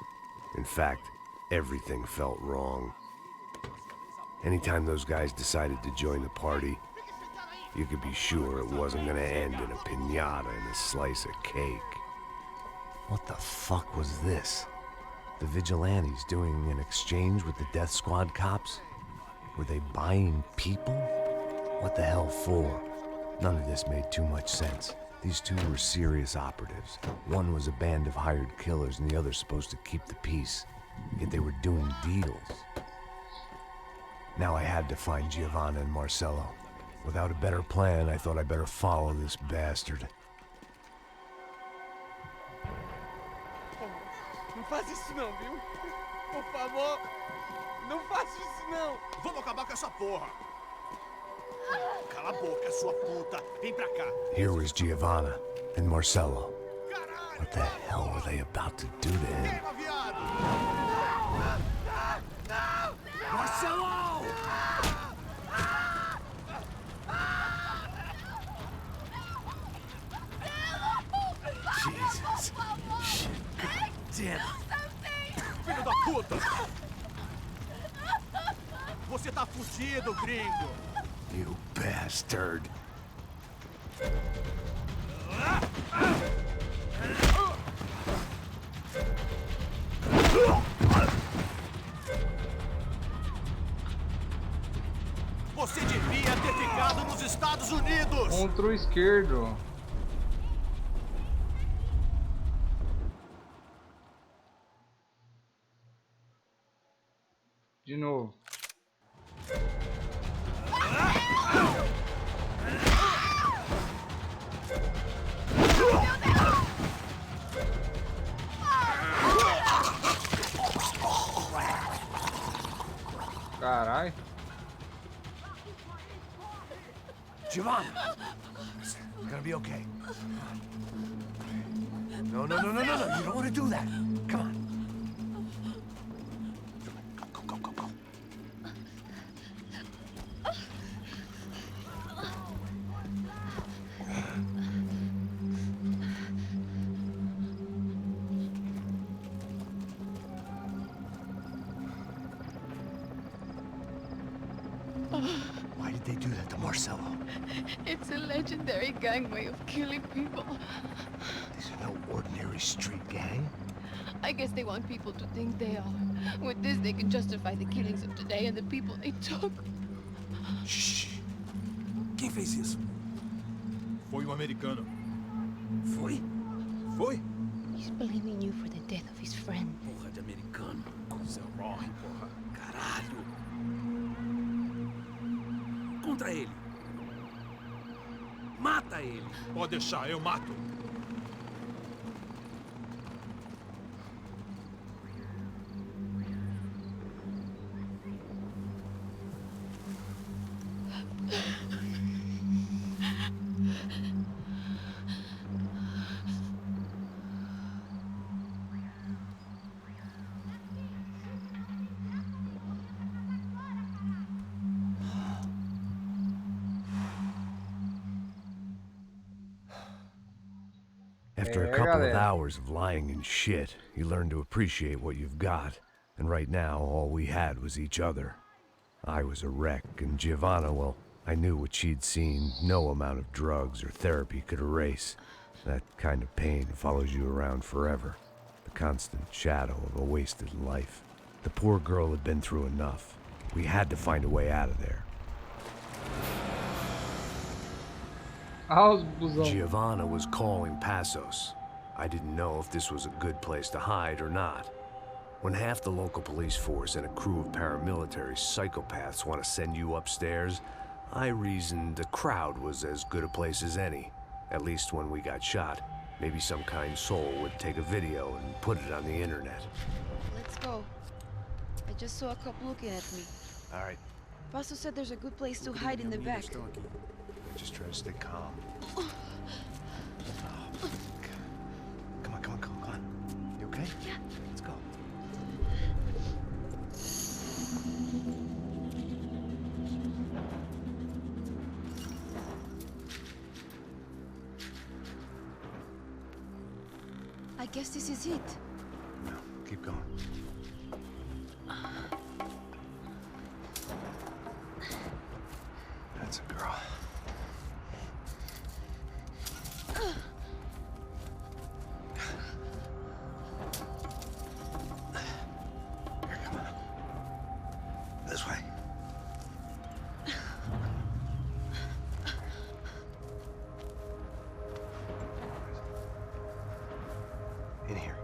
In fact, everything felt wrong. Anytime those guys decided to join the party, you could be sure it wasn't gonna end in a piñata and a slice of cake. What the fuck was this? The vigilantes doing an exchange with the death squad cops? Were they buying people? What the hell for? None of this made too much sense. These two were serious operatives. One was a band of hired killers and the other supposed to keep the peace. Yet they were doing deals. Now I had to find Giovanna and Marcelo. Without a better plan, I thought I'd better follow this bastard. Não faz isso não, viu? por favor. Não faça isso, não. Vamos acabar com essa porra. Cala a boca, sua puta. Vem pra cá. Here was Giovanna and Marcello. What the hell were they about to do to him? Queima, viado. Marcello! Jesus. Shit. God damn it. Filho da puta! Você tá fudido, gringo! You bastard. Você devia ter ficado nos Estados Unidos! Contra o esquerdo. De novo. Carai. Giovanna! It's gonna be okay. No. You don't want to do that. Come on. Go. Why did they do that to Marcello? It's a legendary gang way of killing people. These are no ordinary street gang. I guess they want people to think they are. With this, they can justify the killings of today and the people they took. Shh. Quem fez isso? Foi um americano. Foi? He's blaming you for the death of his friend. Porra de americano. Zé morre, porra. Caralho. Contra ele. Mata ele. Pode deixar, eu mato. After a couple of hours of lying and shit, you learn to appreciate what you've got. And right now, all we had was each other. I was a wreck, and Giovanna, well, I knew what she'd seen no amount of drugs or therapy could erase. That kind of pain follows you around forever. The constant shadow of a wasted life. The poor girl had been through enough. We had to find a way out of there. Giovanna was calling Passos. I didn't know if this was a good place to hide or not. When half the local police force and a crew of paramilitary psychopaths want to send you upstairs, I reasoned the crowd was as good a place as any. At least when we got shot, maybe some kind soul would take a video and put it on the internet. Let's go. I just saw a cop looking at me. All right. Passos said there's a good place to hide in the back. Just try to stay calm. Come on. You okay? Yeah. Let's go. I guess this is it. No, keep going. That's a girl. Here, come on. This way. In here.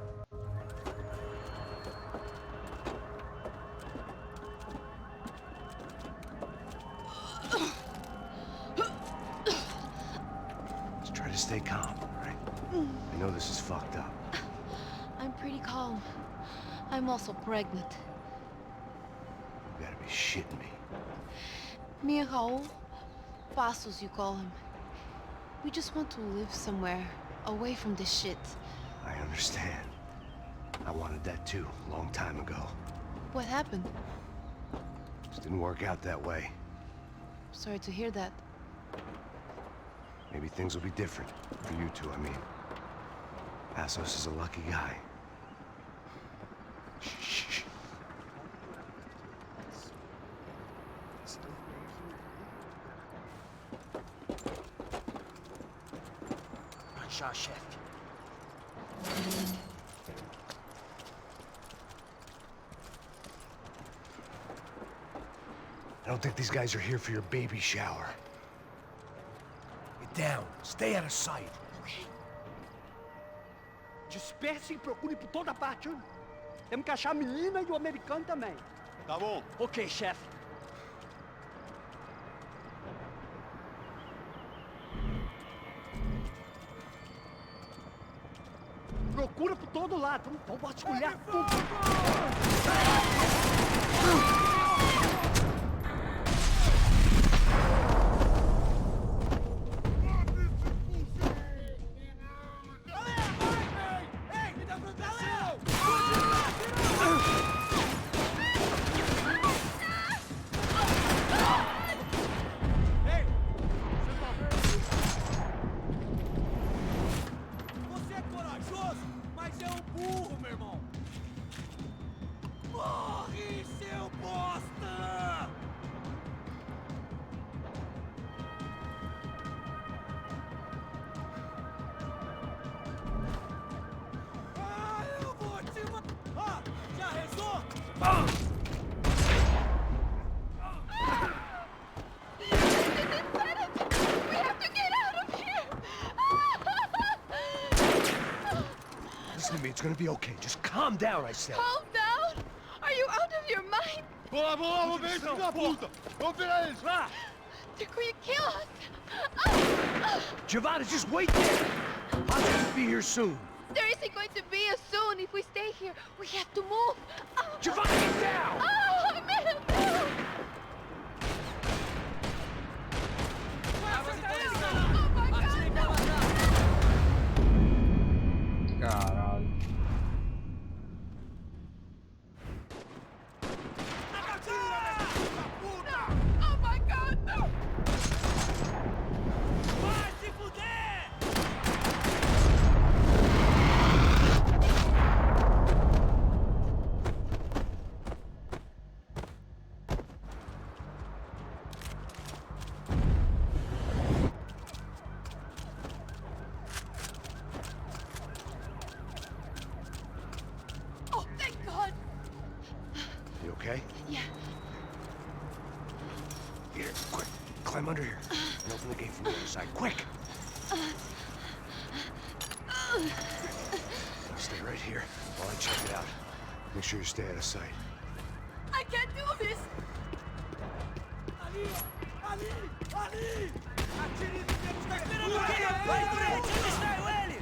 Just try to stay calm, all right? I know this is fucked up. I'm pretty calm. I'm also pregnant. You gotta be shitting me. Me and Raul, Passos you call him. We just want to live somewhere, away from this shit. I understand. I wanted that too, a long time ago. What happened? Just didn't work out that way. Sorry to hear that. Maybe things will be different. For you two, I mean. Passos is a lucky guy. Shh. Já, chefe. I don't think these guys are here for your baby shower. Get down. Stay out of sight. Ok. Disperse e procure por toda parte. Hein? Temos que achar a menina e o americano também. Tá bom. Ok, chefe. Procura por todo lado. Vamos vasculhar tudo. Você é corajoso, mas é um burro, meu irmão. Morre, seu bosta! Ah, eu vou te matar! Ah, já rezou? We have to get out of here! Listen to me, it's gonna be okay. Just calm down, I said. Calm down! Are you out of your mind? Vamos ver esse filho da puta! Vamos virar eles, lá! They're going to kill us! Giovanna, just wait there. Passos will be here soon. There isn't going to be a soon if we stay here. We have to move. Giovanna, get down! Oh, man, no! Oh my God, no! Caralho. Oh my God, no! Vai se fuder! Oh, thank God! You okay? Yeah. Here, quick. Climb under here. And open the gate from the other side. Quick! Now stay right here while I check it out. Make sure you stay out of sight. I can't do this! Ali! Ali! Atire no tempo! Tá esperando O quê? Vai em frente! Eu distraio ele!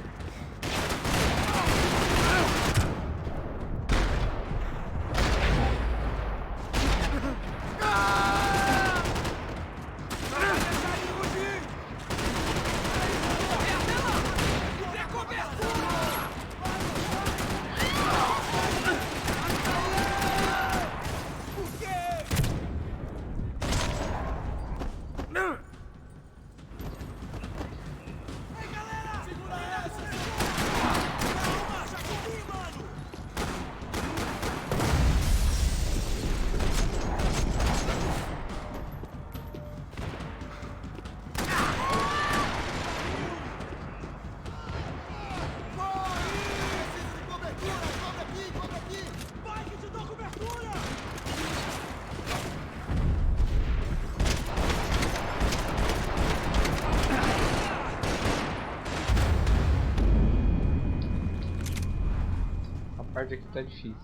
A parte aqui tá difícil.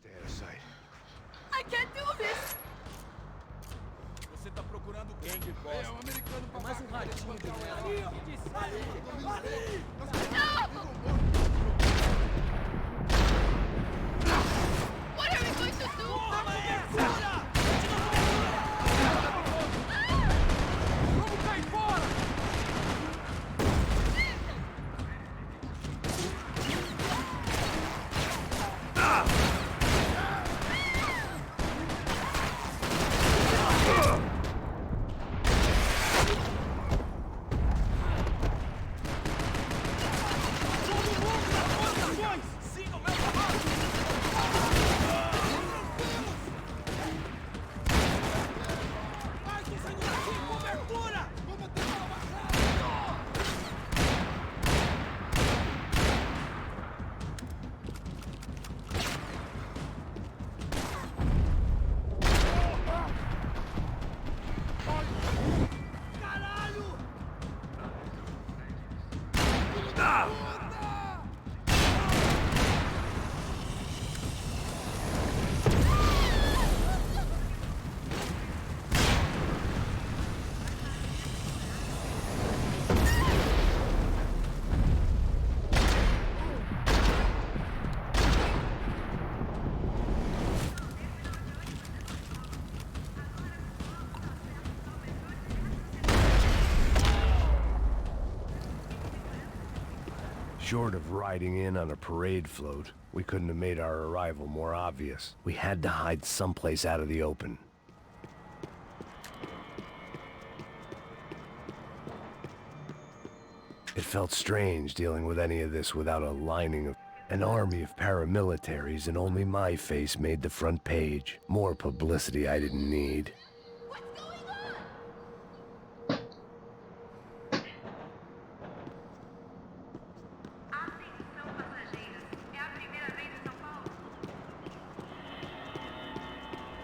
Stay out of sight. I can't do this! Você tá procurando quem de bosta? É um americano pra mais um ratinho de ali! Ali! Short of riding in on a parade float, we couldn't have made our arrival more obvious. We had to hide someplace out of the open. It felt strange dealing with any of this without a lining of an army of paramilitaries, and only my face made the front page. More publicity I didn't need.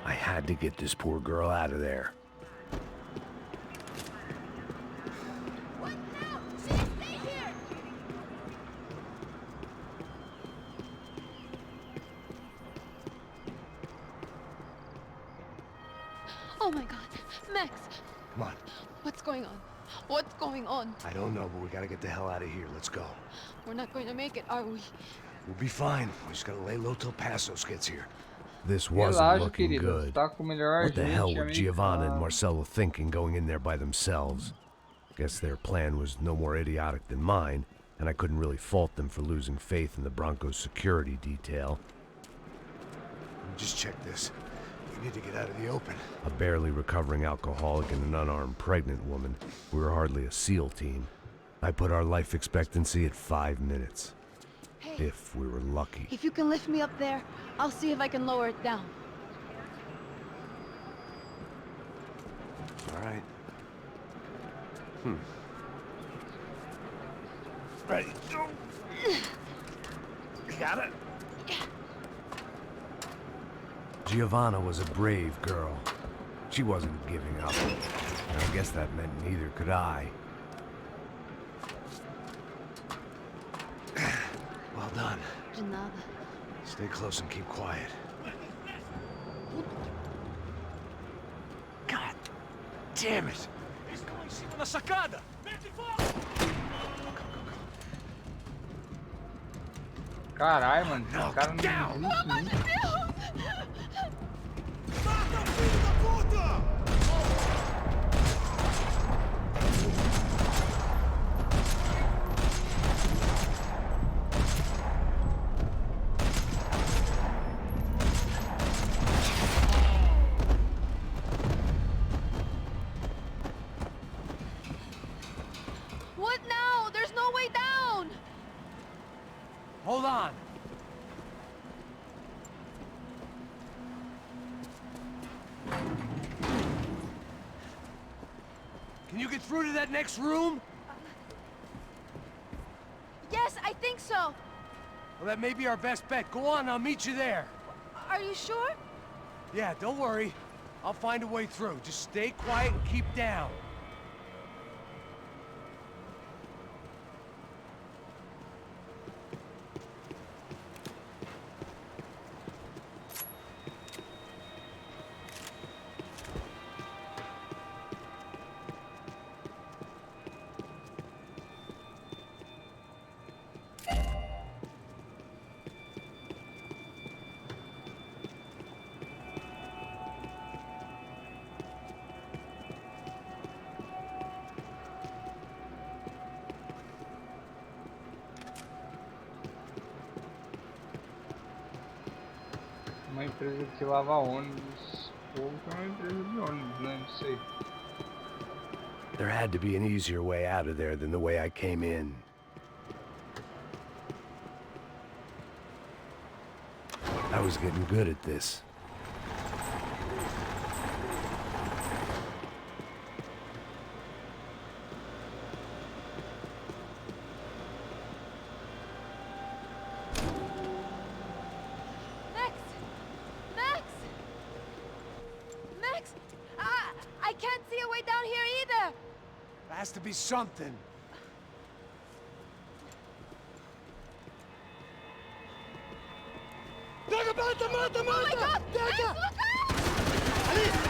I had to get this poor girl out of there. Oh my God, Max! Come on. What's going on? What's going on? I don't know, but we gotta get the hell out of here. Let's go. We're not going to make it, are we? We'll be fine. We just gotta lay low till Passos gets here. This wasn't looking good. What the hell were Giovanna and Marcello thinking going in there by themselves? Guess their plan was no more idiotic than mine, and I couldn't really fault them for losing faith in the Broncos security detail. Just check this. We need to get out of the open. A barely recovering alcoholic and an unarmed pregnant woman. We were hardly a SEAL team. I put our life expectancy at 5 minutes. Hey, if we were lucky. If you can lift me up there, I'll see if I can lower it down. All right. Ready. Go. You got it? Giovanna was a brave girl. She wasn't giving up. And I guess that meant neither could I. Well done. De nada. Stay close and keep quiet. God damn it! Eles estão em cima da sacada! Caralho, mano, esse cara não desiste, né? Mata o filho da puta! What now? There's no way down! Hold on. Can you get through to that next room? Yes, I think so. Well, that may be our best bet. Go on, I'll meet you there. Are you sure? Yeah, don't worry. I'll find a way through. Just stay quiet and keep down. Uma empresa que lava ônibus, ou que é uma empresa de ônibus, né? Não sei. There had to be an easier way out of there than the way I came in. I was getting good at this. I can't see a way down here either! There has to be something. Mata, mata, mata! Oh my God! Max,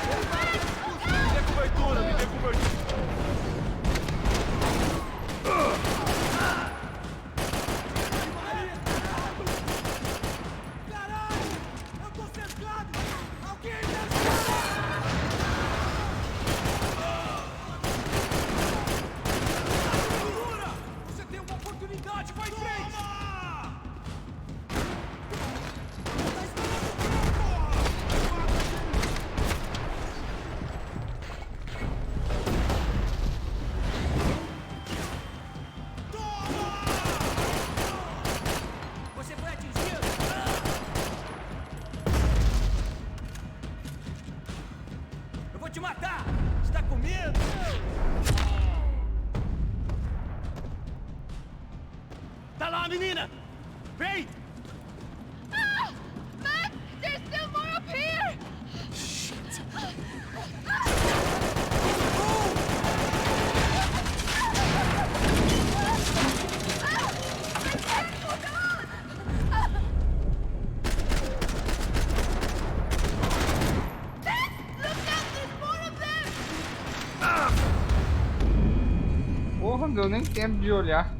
look out! Me dê cobertura, me dê cobertura! Caralho! Eu tô cercado! Alguém me ajuda! Você tem uma oportunidade, vai frente! Olha lá, menina! Vem! Ah! Max, there's still more up here! Shit. Porra, não deu nem tempo de olhar.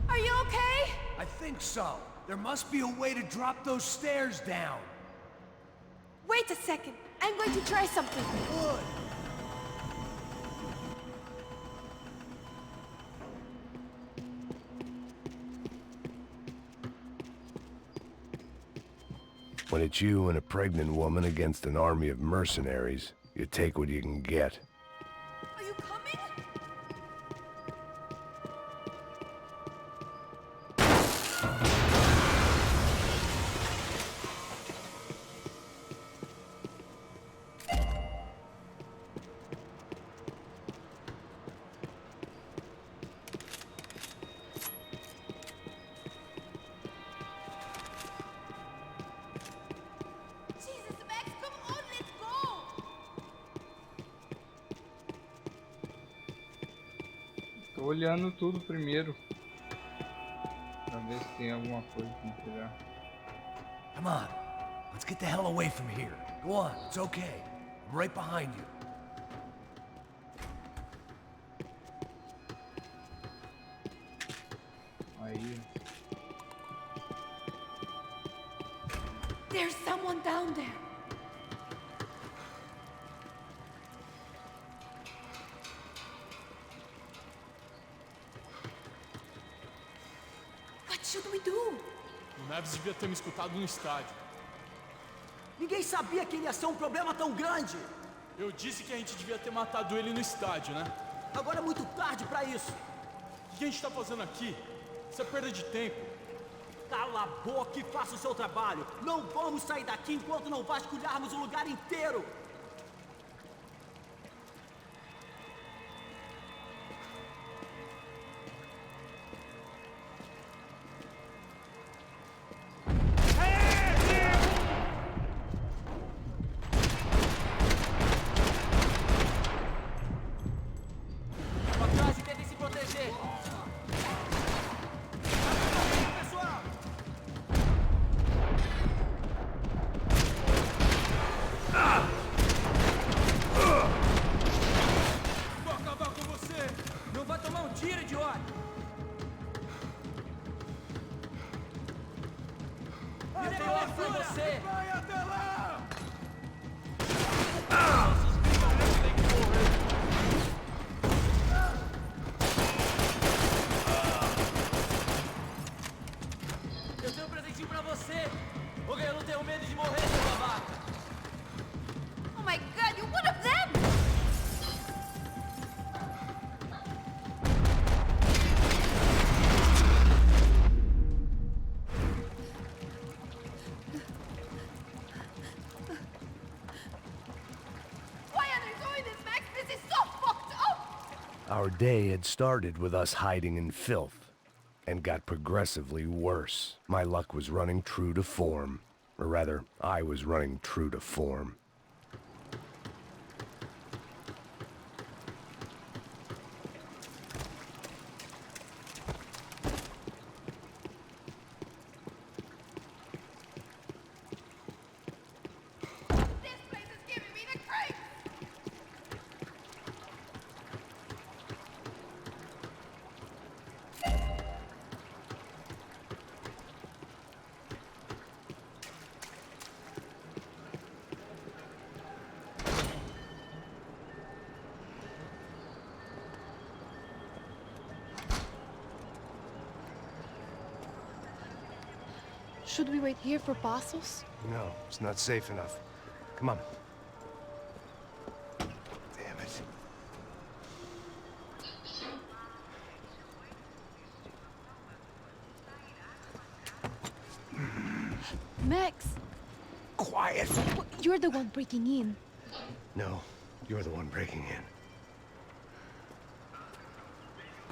Are you okay? I think so. There must be a way to drop those stairs down. Wait a second. I'm going to try something. Good. When it's you and a pregnant woman against an army of mercenaries, you take what you can get. Are you coming? Jesus, Max, come on, let's go! Tô olhando tudo primeiro. Pra ver se tem alguma coisa pra me pegar. Come on. Let's get the hell away from here. Go on, it's okay. I'm right behind you. Aí. There's someone down there. What should we do? O Neves devia ter me escutado no estádio. Ninguém sabia que ele ia ser um problema tão grande! Eu disse que a gente devia ter matado ele no estádio, né? Agora é muito tarde pra isso! O que a gente tá fazendo aqui? Isso é perda de tempo. Cala a boca e faça o seu trabalho! Não vamos sair daqui enquanto não vasculharmos o lugar inteiro! Atrás e tentem se proteger! Pessoal! Vou acabar com você! Não vai tomar um tiro, idiota! Eu tenho ordem pra você! Vai até lá! Eu tenho um presentinho pra você! Ok, eu não tenho medo de morrer, seu babaca! Oh my god, you're one of them! Why are they doing this, Max? This is so fucked up! Our day had started with us hiding in filth, and got progressively worse. My luck was running true to form. Or rather, I was running true to form. This place is giving me the creeps! Should we wait here for parcels? No, it's not safe enough. Come on. Damn. Max! Quiet! You're the one breaking in. No, you're the one breaking in.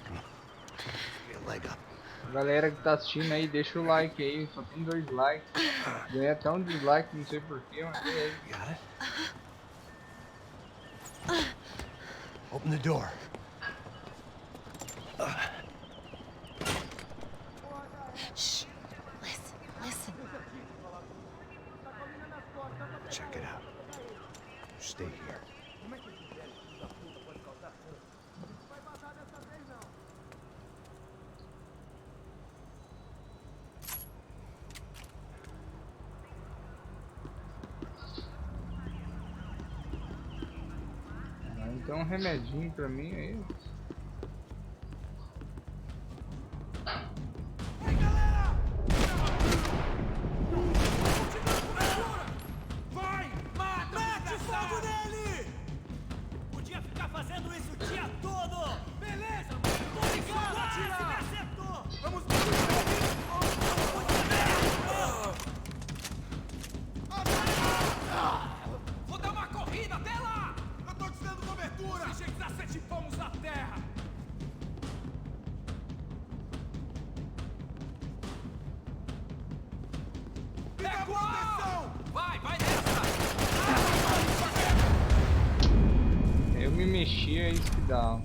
Come on. Get a leg up. Galera que tá assistindo aí, deixa o like aí, só tem 2 likes. Ganhei até um dislike, não sei porquê, mas beleza. Got it? Open the door. Shh. Listen, listen. Check it out. Stay here. Então um remedinho pra mim aí. Vai! Mata! Mete fogo nele! Podia ficar fazendo isso o dia todo! Beleza, mano! Tô ligado! Quase me acertou! Vamos... Vou dar uma corrida até lá! Eu tô te dando cobertura! Os sujeitos a 7 palmos na terra! Pegou! Vai, vai nessa! Eu me mexi, é isso que dá.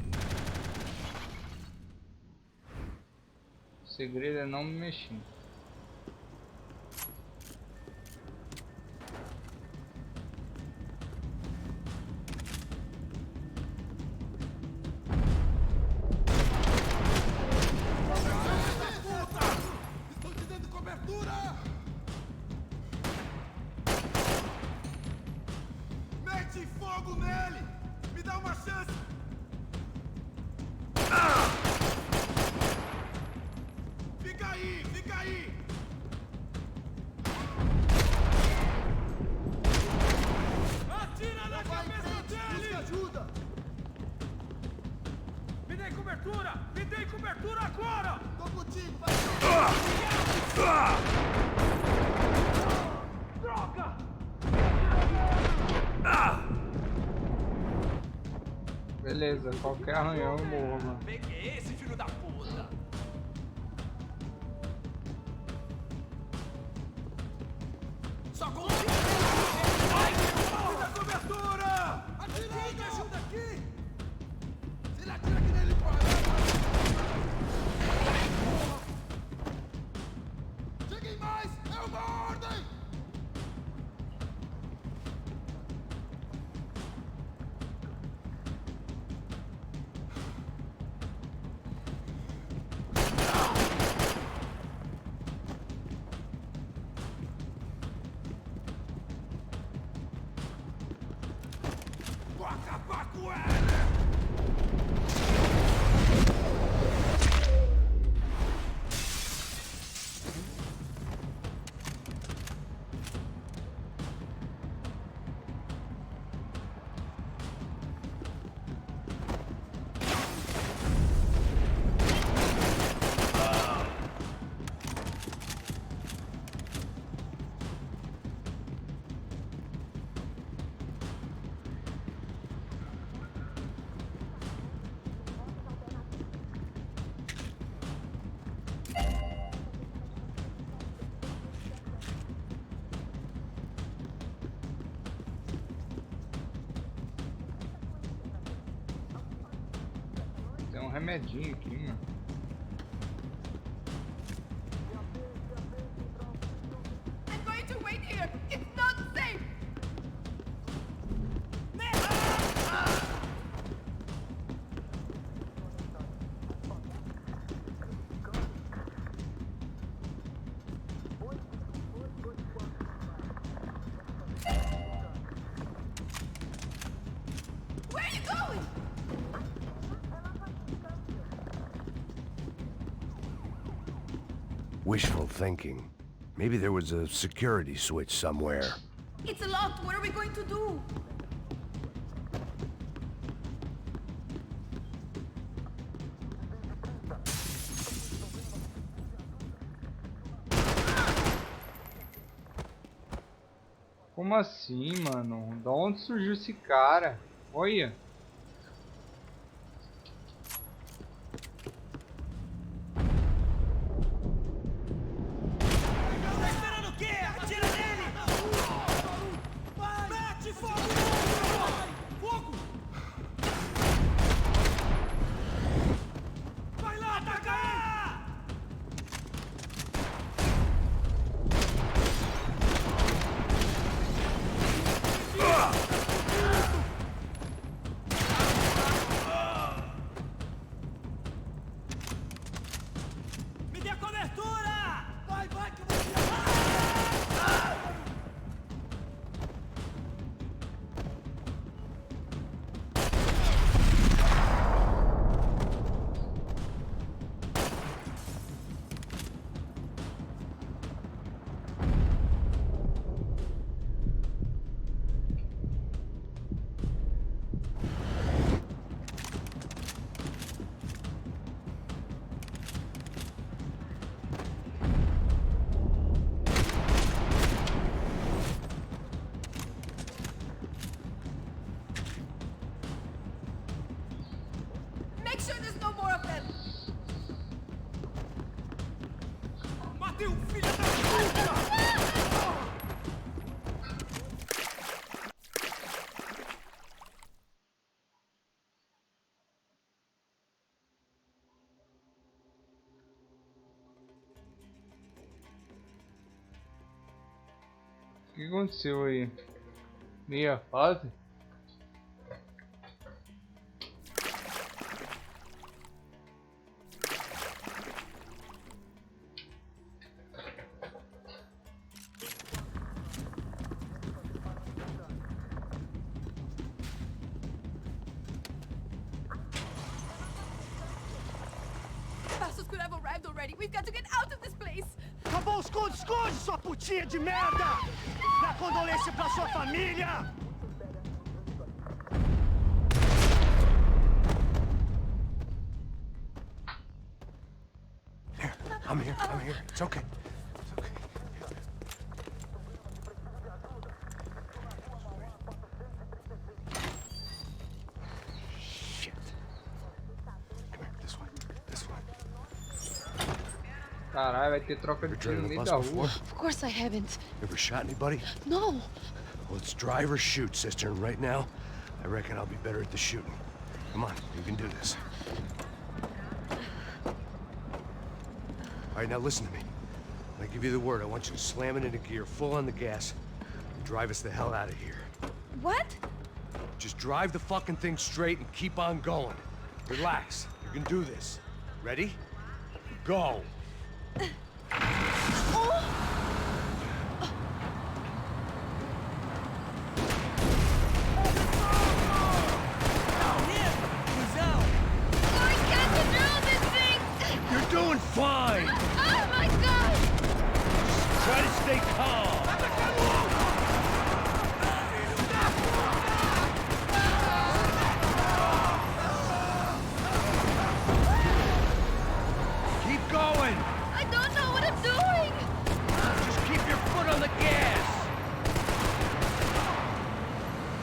O segredo é não me mexer. Estou te dando cobertura! Mete fogo nele! Me dá uma chance! Fica aí, fica aí! Atira na cabeça dele! Ajuda! Me dê cobertura! Me dê cobertura agora! Tô contigo, vai! Droga! Beleza, qualquer arranhão eu morro, mano. Peguei esse filho da puta! Só consigo! Vai! Me dá cobertura! Atira! Me ajuda aqui! Se ele atira aqui nele, para! Cheguem mais! É uma ordem! Vou acabar com ela! Tem um remedinho aqui, mano. I'm going to wait here. It's not safe. Where are you going? Wishful thinking. Maybe there was a security switch somewhere. It's locked. What are we going to do? Como assim, mano? Da onde surgiu esse cara? Olha. Tá esperando o quê? Atira nele! Vai! Mete fogo! Fogo! Vai lá, atacar! Me dê cobertura! Vai, vai, que eu vou tirar! Make sure there's no more of them. Matei um filho da puta! O que aconteceu aí? Meia fase? Bastards could have arrived already. We've got to get out of this place. Acabou, esconde, esconde, sua putinha de merda! Dá condolência pra sua família! Here, I'm here. It's okay. It's okay. Shit. Come here, this way. This way. Caralho, vai ter troca de Ever tiro no driven a meio bus da before? rua. Of course I haven't. Ever shot anybody? No. Well, it's drive or shoot, sister, and right now, I reckon I'll be better at the shooting. Come on, you can do this. All right, now listen to me. When I give you the word, I want you to slam it into gear, full on the gas, and drive us the hell out of here. What? Just drive the fucking thing straight and keep on going. Relax, you can do this. Ready? Go! I can't control this thing! You're doing fine! Oh my god! Try to stay calm! Keep going! I don't know what I'm doing! Just keep your foot on the gas!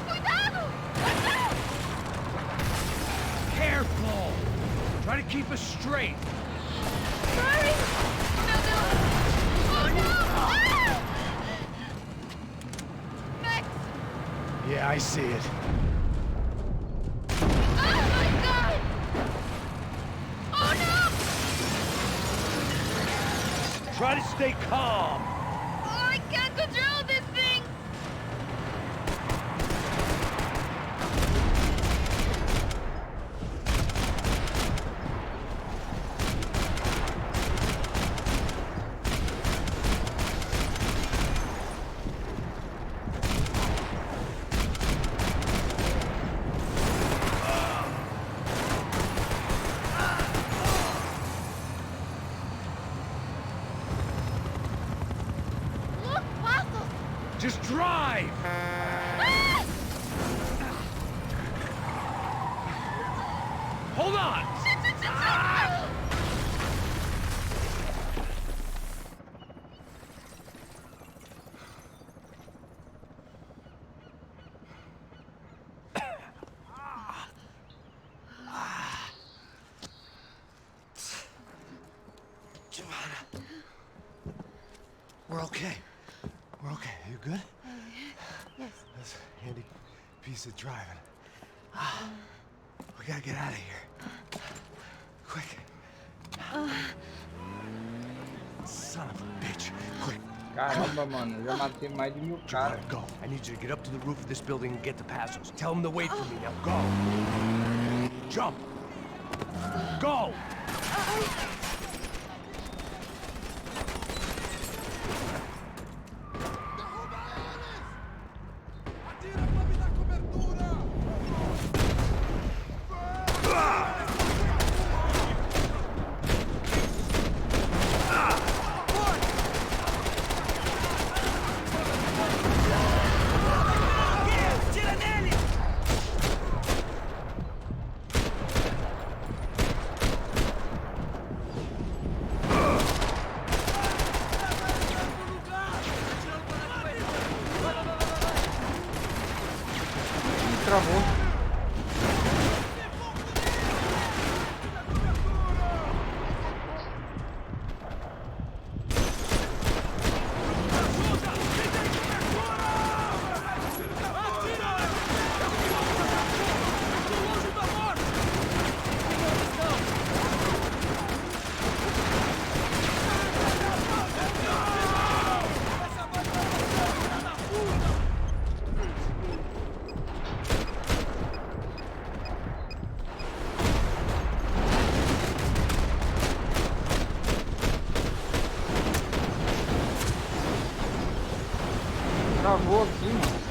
Cuidado! Careful! Try to keep us straight! Sorry! No, no! Oh no! Ah! Max! Yeah, I see it. Oh my god! Oh no! Try to stay calm! Oh, I can't control this thing! Look, Bastos! Just drive! Ah! Hold on! Shit, shit, shit, shit! Ah! okay. We're okay. You good? Yes. That's a handy piece of driving. We gotta get out of here. Quick. Son of a bitch. Quick. Caramba, mano, eu já matei mais de 1000 caras. Go. I need you to get up to the roof of this building and get the passos. Tell them to wait for me. Now go. Jump. Go. Travou. Travou aqui, mano.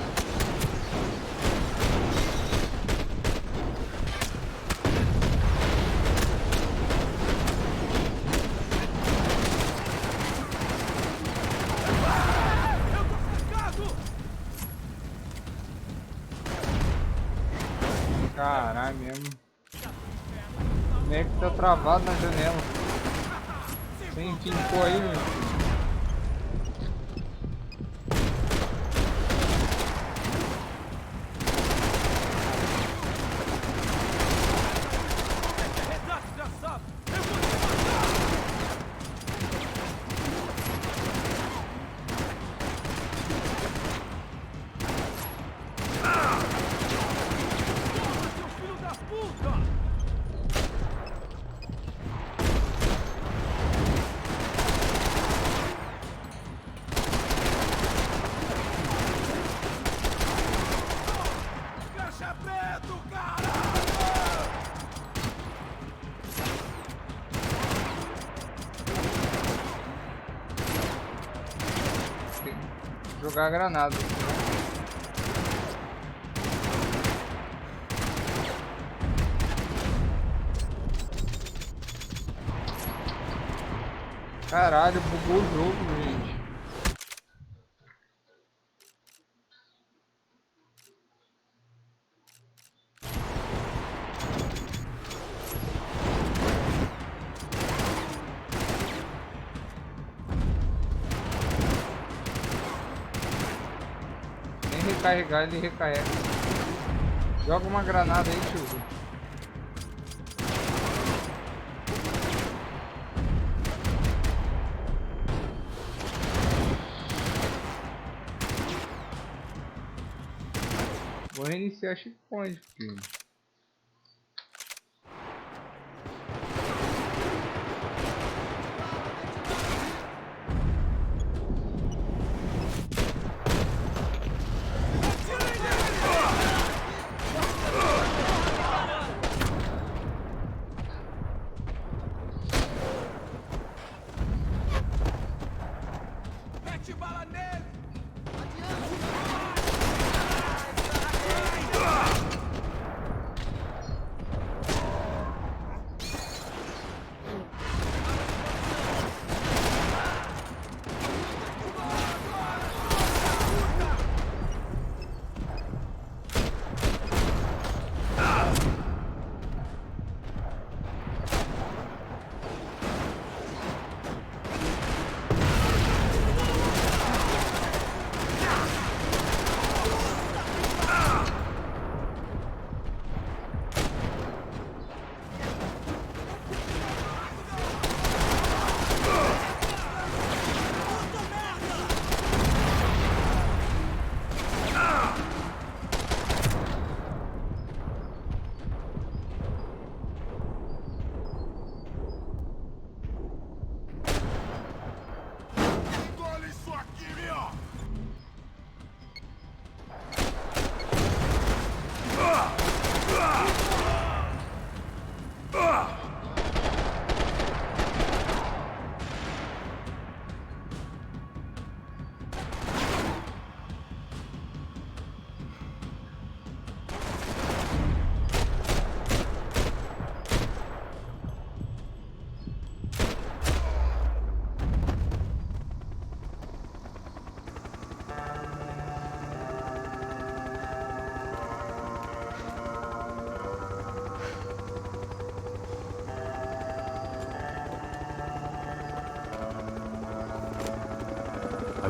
Caralho mesmo. Como é que tá travado na janela? Sem ficou aí, meu. Jogar a granada. Caralho, bugou o jogo, gente. Recarregar, ele recarrega. Joga uma granada aí, tio. Vou reiniciar a checkpoint, filho.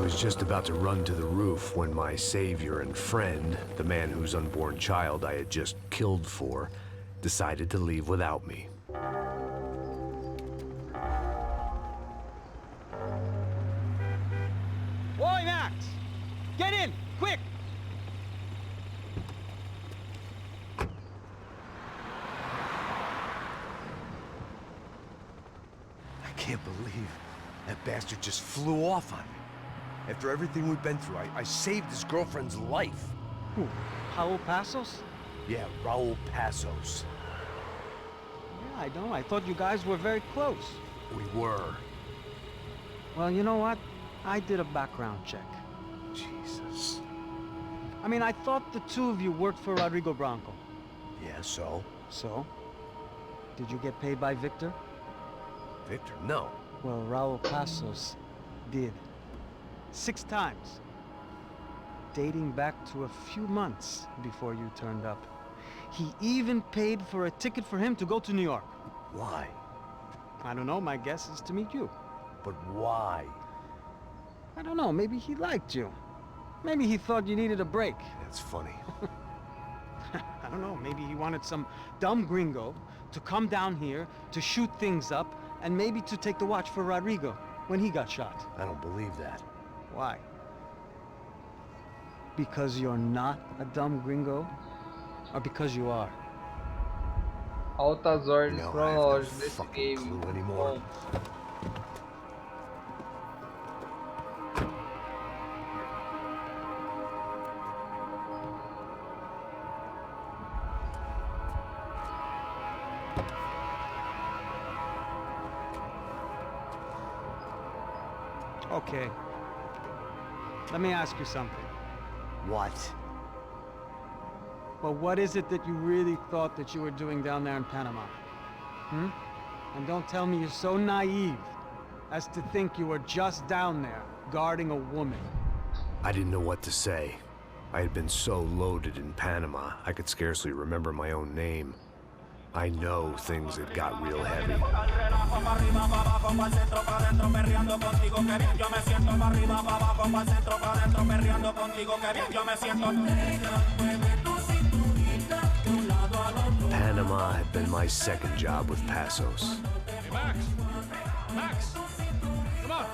was just about to run to the roof when my savior and friend, the man whose unborn child I had just killed for, decided to leave without me. Oi, Max! Get in, quick! I can't believe that bastard just flew off on me. After everything we've been through, I saved his girlfriend's life. Who? Raul Passos? Yeah, Raul Passos. Yeah, I know. I thought you guys were very close. We were. Well, you know what? I did a background check. Jesus. I mean, I thought the two of you worked for Rodrigo Branco. Yeah, so? So? Did you get paid by Victor? Victor, no. Well, Raul Passos did. 6 times. Dating back to a few months before you turned up. He even paid for a ticket for him to go to New York. Why? I don't know, my guess is to meet you. But why? I don't know, maybe he liked you. Maybe he thought you needed a break. That's funny. I don't know, maybe he wanted some dumb gringo to come down here to shoot things up and maybe to take the watch for Rodrigo when he got shot. I don't believe that. Why? Because you're not a dumb gringo? Or because you are? Altas ordens No, I have no cronológicas desse fucking game. clue anymore. Bom. Okay. Let me ask you something. What? Well, what is it that you really thought that you were doing down there in Panama? Hmm? And don't tell me you're so naive as to think you were just down there guarding a woman. I didn't know what to say. I had been so loaded in Panama, I could scarcely remember my own name. I know things had got real heavy. Panama had been my second job with Passos. Hey, Max! Max! Come on!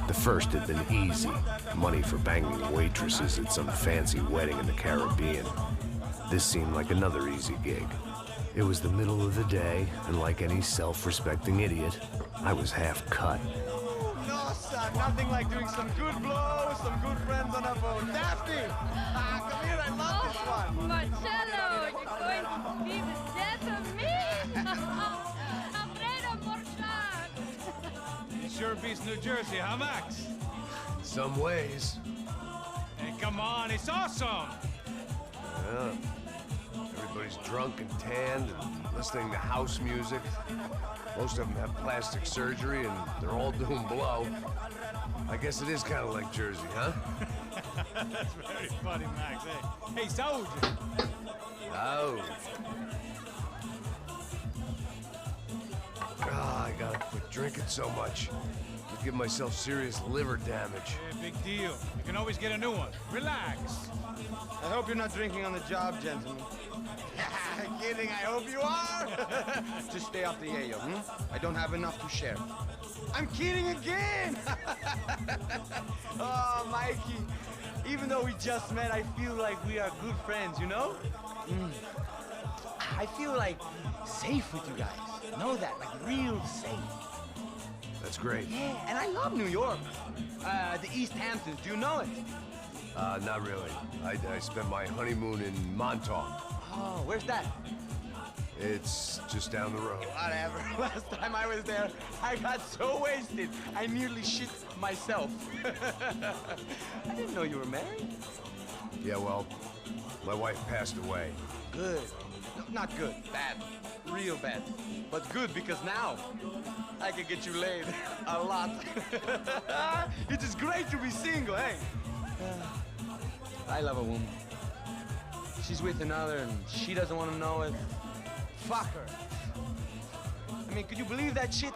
The first had been easy. Money for banging waitresses at some fancy wedding in the Caribbean. This seemed like another easy gig. It was the middle of the day, and like any self-respecting idiot, I was half cut. No, son, nothing like doing some good blows, some good friends on a boat. Daphne! Come here, I love this one. Marcello, you're going to be the death of me! Alfredo Borchardt! It sure beats New Jersey, huh, Max? In some ways. Hey, come on, it's awesome! Yeah. Everybody's drunk and tanned and listening to house music. Most of them have plastic surgery and they're all doing blow. I guess it is kind of like Jersey, huh? That's very funny, Max. Hey, Saúde! Oh. God, I gotta quit drinking so much. I give myself serious liver damage. Yeah, big deal. You can always get a new one. Relax. I hope you're not drinking on the job, gentlemen. Kidding, I hope you are. Just stay off the yayo, I don't have enough to share. I'm kidding again. Oh, Mikey. Even though we just met, I feel like we are good friends, you know? I feel like safe with you guys. Know that, like real safe. That's great. Yeah, and I love New York. The East Hamptons, do you know it? Not really. I spent my honeymoon in Montauk. Oh, where's that? It's just down the road. Whatever. Last time I was there, I got so wasted, I nearly shit myself. I didn't know you were married. Yeah, well, my wife passed away. Good. No, not good. Bad. Real bad. But good because now I can get you laid a lot. It is great to be single, hey? I love a woman. She's with another and she doesn't want to know it. Fuck her. I mean, could you believe that shit?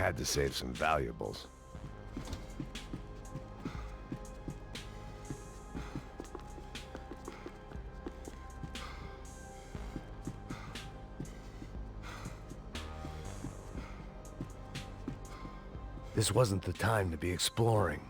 had to save some valuables. This wasn't the time to be exploring.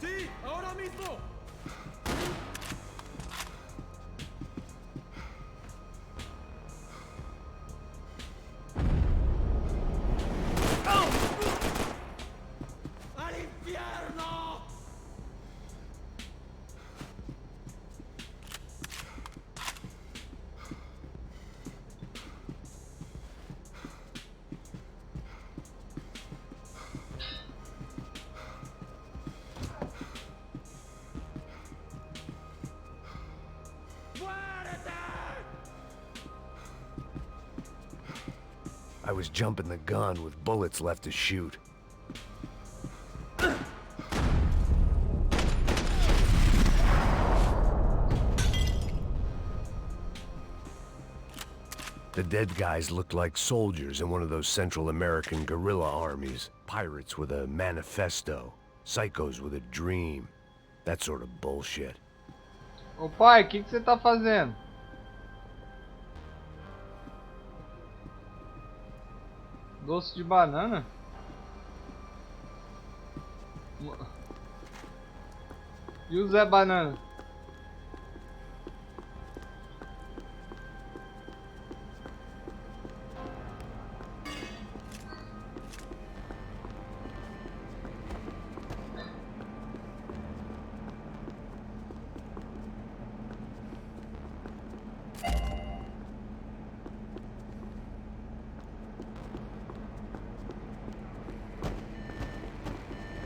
Sí, ahora mismo. ¡Al infierno! I was jumping the gun with bullets left to shoot. The dead guys looked like soldiers in one of those Central American guerrilla armies. Pirates with a manifesto. Psychos with a dream. That sort of bullshit. Ô pai, o que você tá fazendo? Doce de banana? E o Zé Banana?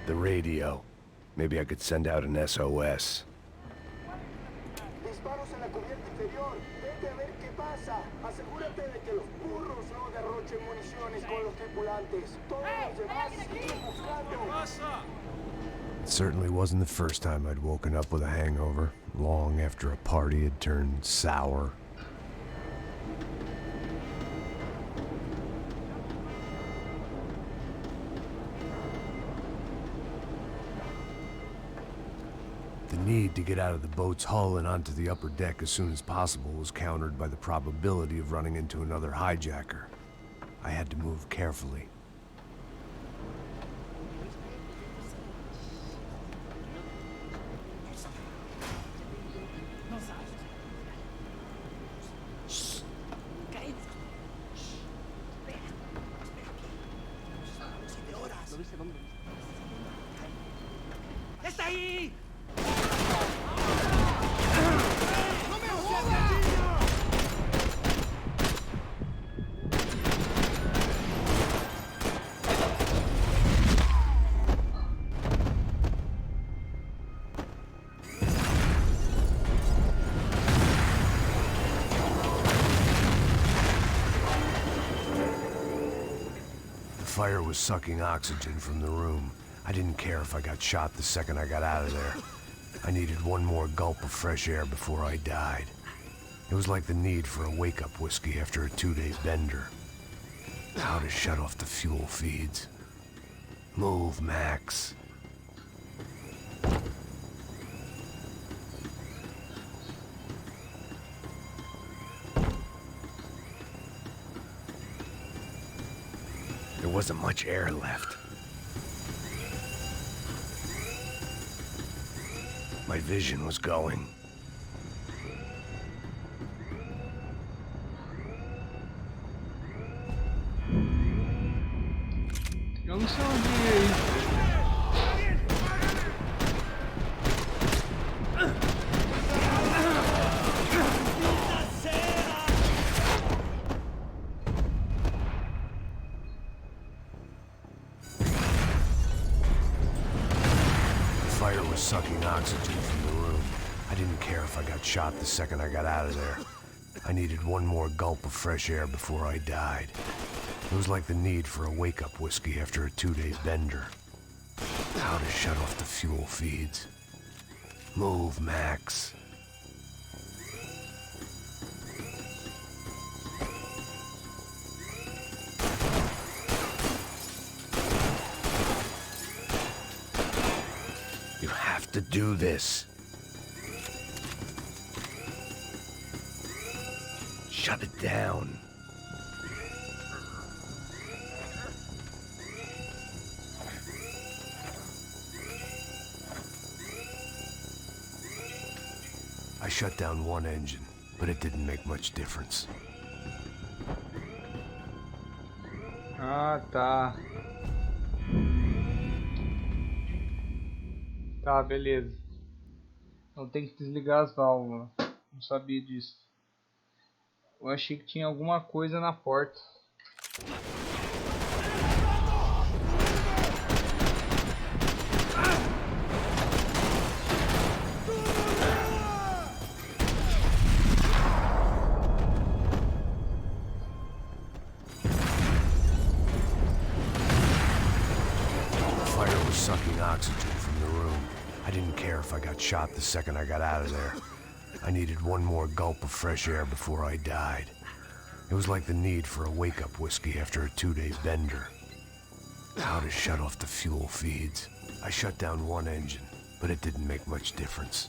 The radio. Maybe I could send out an SOS. Disparos en la cubierta inferior. Vete a ver qué pasa. Asegúrate de que los burros no derrochen municiones con los tripulantes. Todos los demás siguen buscando. It certainly wasn't the first time I'd woken up with a hangover, long after a party had turned sour. The need to get out of the boat's hull and onto the upper deck as soon as possible was countered by the probability of running into another hijacker. I had to move carefully. ¡Está ahí! The fire was sucking oxygen from the room. I didn't care if I got shot the second I got out of there. I needed one more gulp of fresh air before I died. It was like the need for a wake-up whiskey after a 2-day bender. How to shut off the fuel feeds. Move, Max. There wasn't much air left. My vision was going. Eu não sei onde ir aí. Fire was sucking oxygen from the room. I didn't care if I got shot the second I got out of there. I needed one more gulp of fresh air before I died. It was like the need for a wake-up whiskey after a 2-day bender. How to shut off the fuel feeds. Move, Max. You have to do this. Shut it down. I shut down one engine, but it didn't make much difference. Ah, tá. Tá, beleza. Então tem que desligar as válvulas. Não sabia disso. Eu achei que tinha alguma coisa na porta. Sucking oxygen from the room. I didn't care if I got shot the second I got out of there. I needed one more gulp of fresh air before I died. It was like the need for a wake-up whiskey after a 2-day bender. How to shut off the fuel feeds. I shut down one engine, but it didn't make much difference.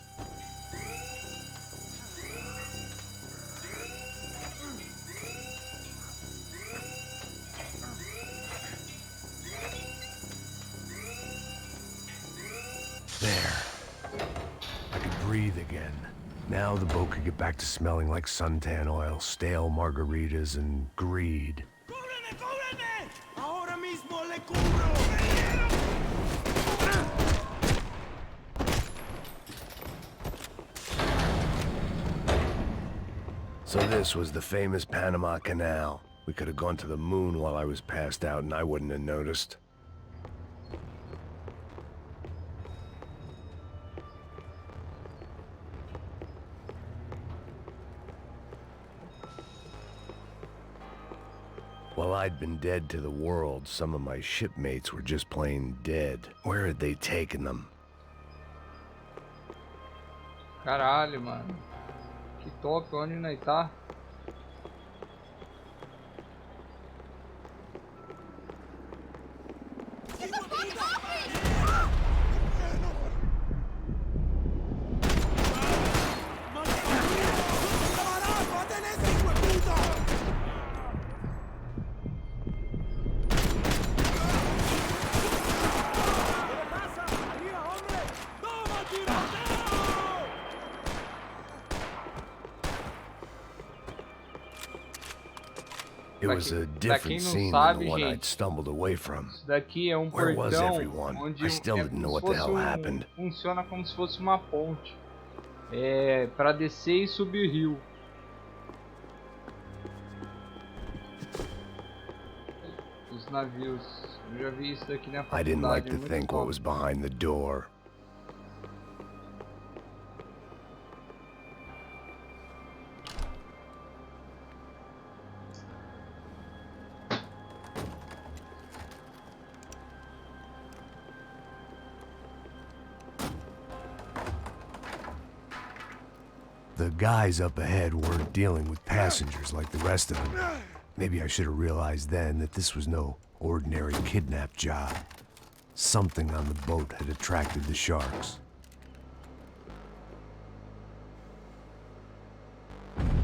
Breathe again. Now the boat could get back to smelling like suntan oil, stale margaritas, and greed. ¡Cúbreme, cúbreme! ¡Ahora mismo le cubro! So this was the famous Panama Canal. We could have gone to the moon while I was passed out and I wouldn't have noticed. While I'd been dead to the world, some of my shipmates were just plain dead. Where had they taken them? Caralho, mano. Que top, onde nós tá? It was a different scene than the one I'd stumbled away from. Isso daqui é Where was portão everyone? onde I still didn't know what the hell happened. Funciona como se fosse uma ponte. É para descer e subir rio. Os navios. Eu já vi isso daqui na faculdade. I didn't like to think what was behind the door. The guys up ahead weren't dealing with passengers like the rest of them. Maybe I should have realized then that this was no ordinary kidnap job. Something on the boat had attracted the sharks.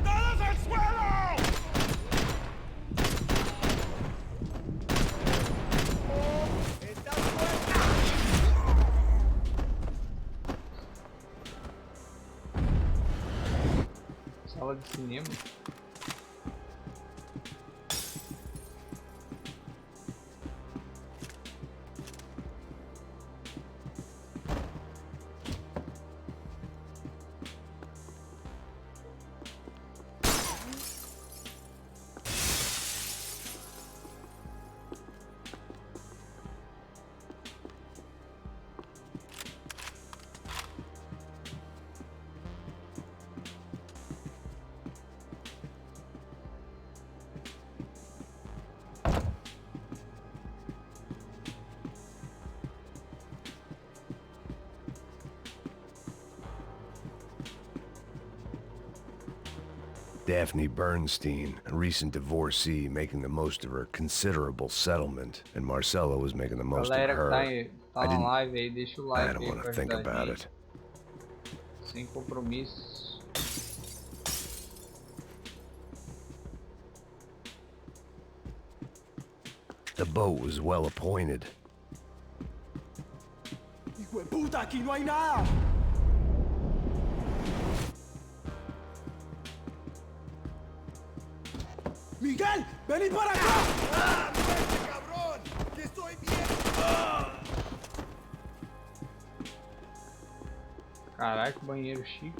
¡Todos al suelo! Sala de cinema. Daphne Bernstein, a recent divorcee, making the most of her considerable settlement, and Marcella was making the most of Galera her. que tá na live aí, deixa o I like don't aí want pra to think ajudar a about gente. it. Sem compromissos. The boat was well appointed. Hijo de puta, aquí no hay nada. Miguel, vení para acá. ¡Ah, muerte, cabrón! ¡Que estoy bien! Caraca, banheiro chique.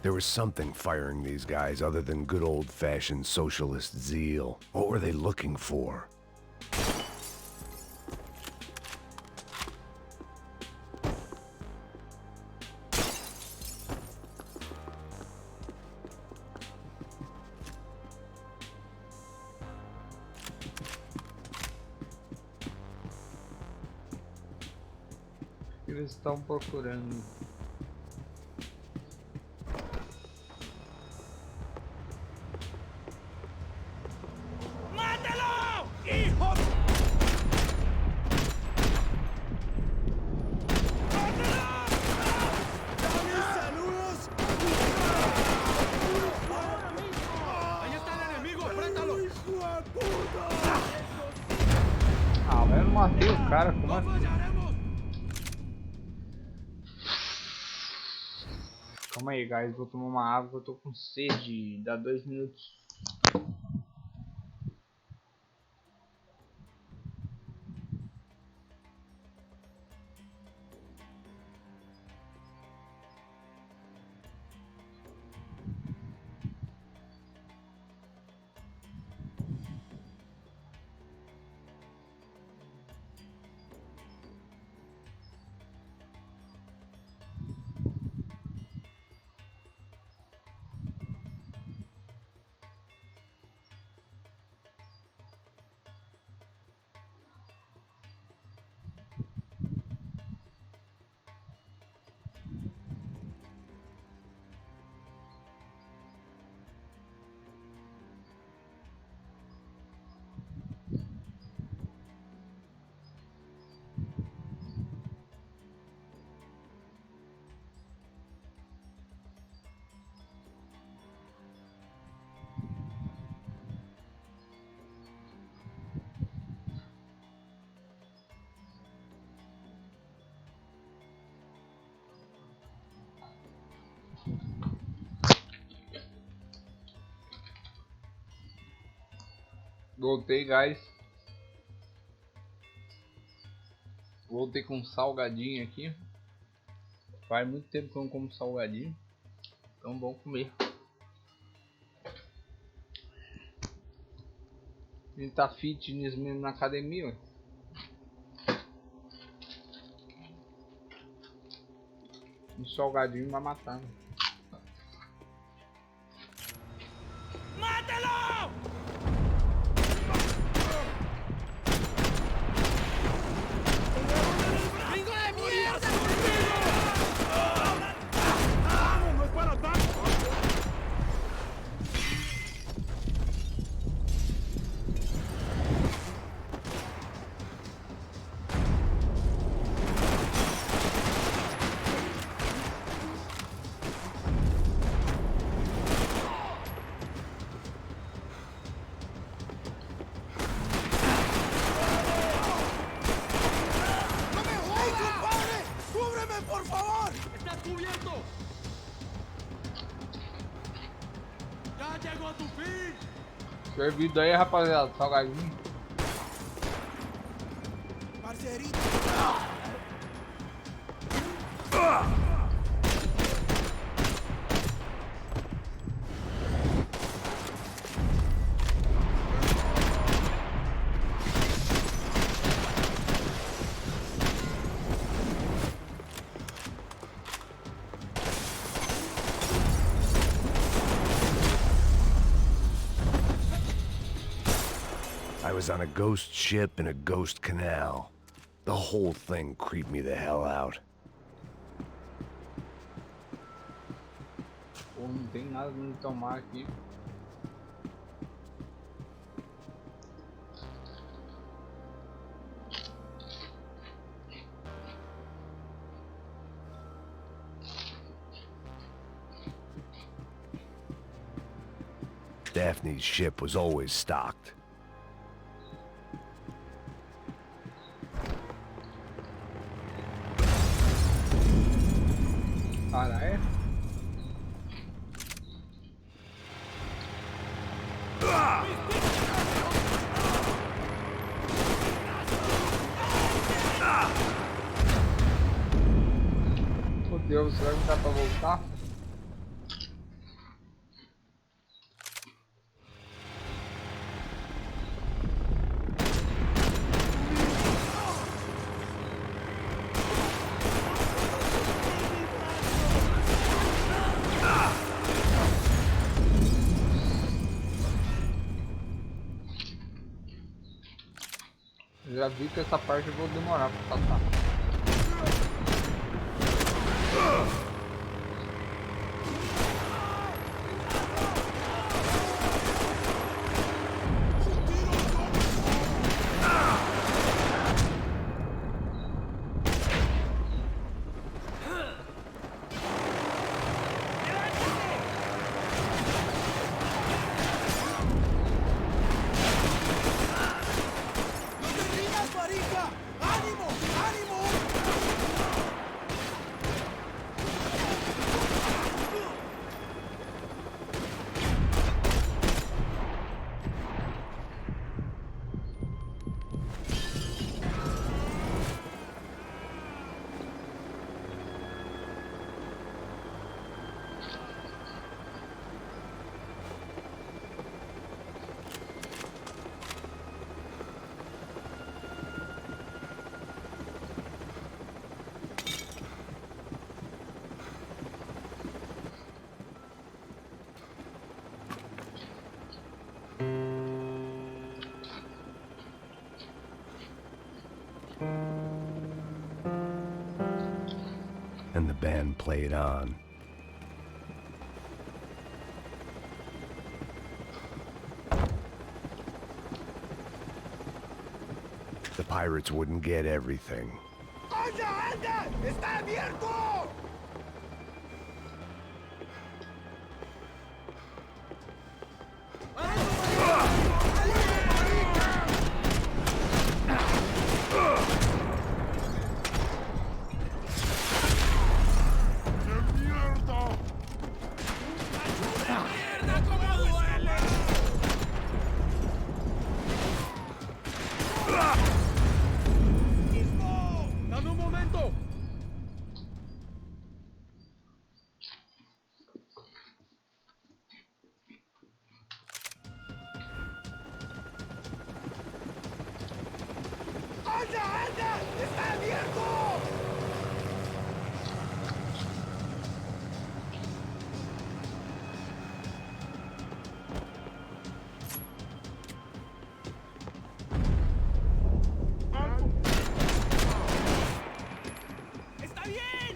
There was something firing these guys other than good old-fashioned socialist zeal. What were they looking for? O que eles estão procurando? ¡Mátalo! ¡Hijo! ¡Saludos! Ahí está el enemigo, enfréntalo. Ah, mas eu não matei o cara, como assim? Calma aí, guys, vou tomar uma água, eu tô com sede. Dá 2 minutos. Voltei, guys. Voltei com um salgadinho aqui. Faz muito tempo que eu não como salgadinho. Então vamos comer. A gente tá fitness mesmo na academia, ó. Um salgadinho vai matar, né? ¡Mátalo! ¡Gringo de mierda! ¡Vamos, no es para tanto! Servido aí, rapaziada, salgadinho. Parcerito. I was on a ghost ship in a ghost canal. The whole thing creeped me the hell out. Pô, não tem nada de tomar aqui. Daphne's ship was always stocked. Caralho. Fodeu, será que dá pra voltar? Já vi que essa parte eu vou demorar pra passar. And the band played on. The pirates wouldn't get everything. ¡Anda, anda! ¡Está abierto! ¡Dame un momento! ¡Anda, anda! ¡Está abierto! ¡Está bien!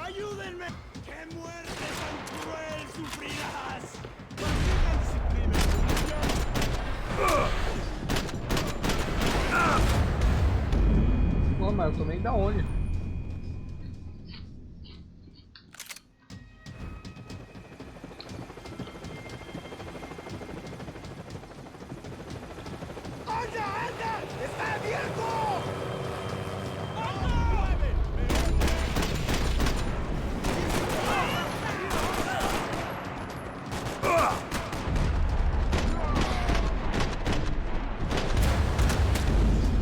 ¡Ayúdenme! ¡Qué muerte tan cruel sufrirás! ¡Mantengan disciplina, Pô, mas eu tomei da onde? ¡Anda, anda! ¡Está abierto!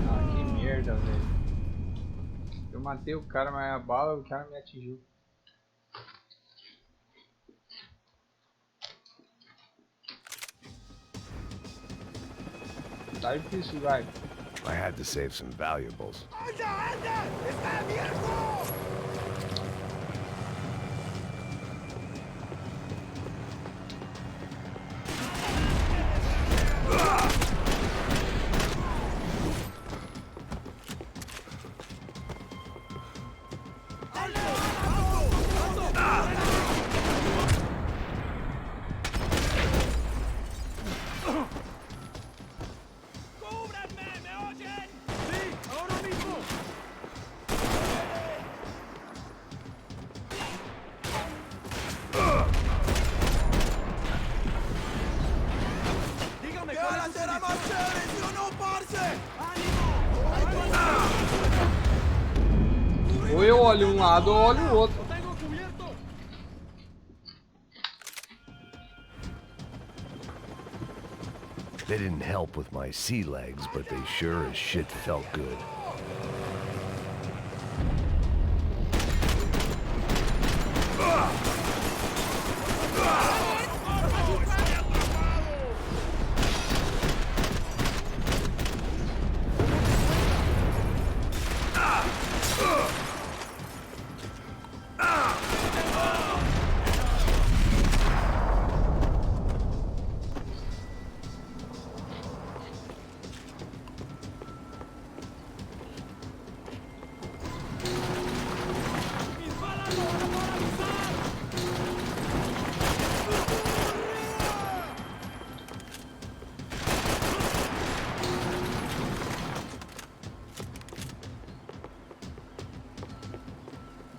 Ah, que merda, velho. Eu matei o cara, mas a bala, o cara me atingiu. Tá difícil, vai. I had to save some valuables. ¡Anda, anda! ¡Está abierto! Ou eu olho um lado ou olho o outro. They didn't help with my sea legs, but they sure as shit felt good.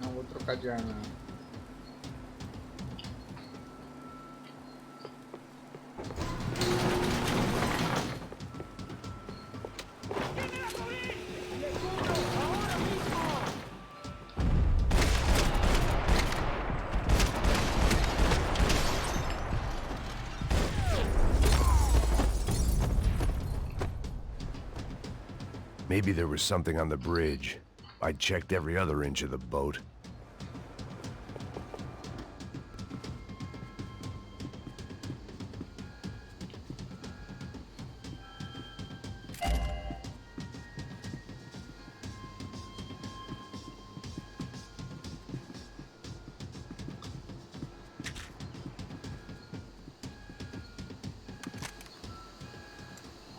Não vou trocar de arma. Maybe there was something on the bridge. I checked every other inch of the boat.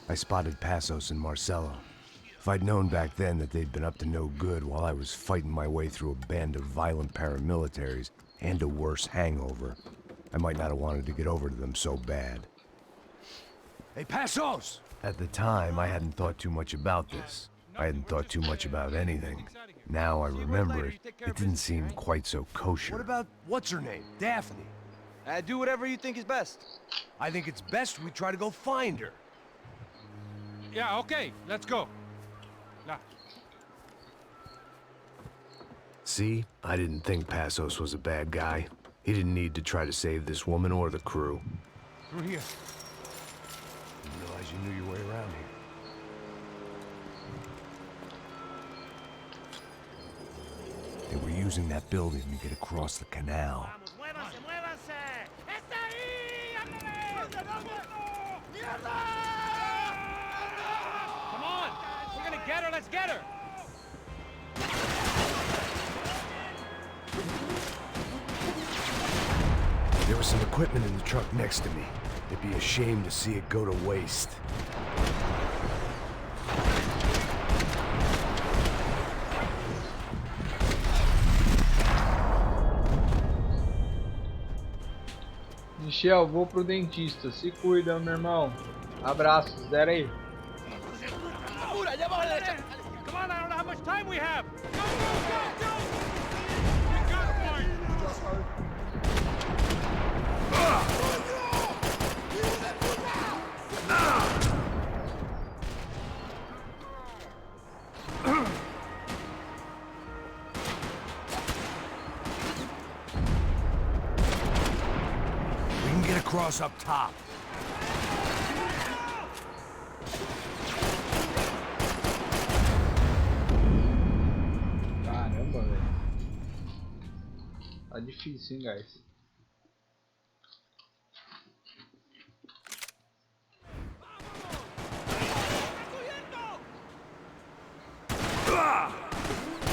I spotted Passos and Marcelo. If I'd known back then that they'd been up to no good while I was fighting my way through a band of violent paramilitaries and a worse hangover, I might not have wanted to get over to them so bad. Hey, Passos! At the time, I hadn't thought too much about this. I hadn't thought too much about anything. Now I remember it, it didn't seem quite so kosher. What about, what's her name? Daphne? Do whatever you think is best. I think it's best we try to go find her. Yeah, okay, let's go. Nah. See? I didn't think Passos was a bad guy. He didn't need to try to save this woman or the crew. Through here. Didn't realize you knew your way around here. They were using that building to get across the canal. Come on! We're gonna get her, let's get her! There was some equipment in the truck next to me. It'd be a shame to see it go to waste. Michel, vou pro dentista. Se cuida, meu irmão. Abraços, zero aí. Come on, I don't know how much time we have! Go, go, go, go! We can get across up top. Caramba, velho. Tá difícil, hein, guys.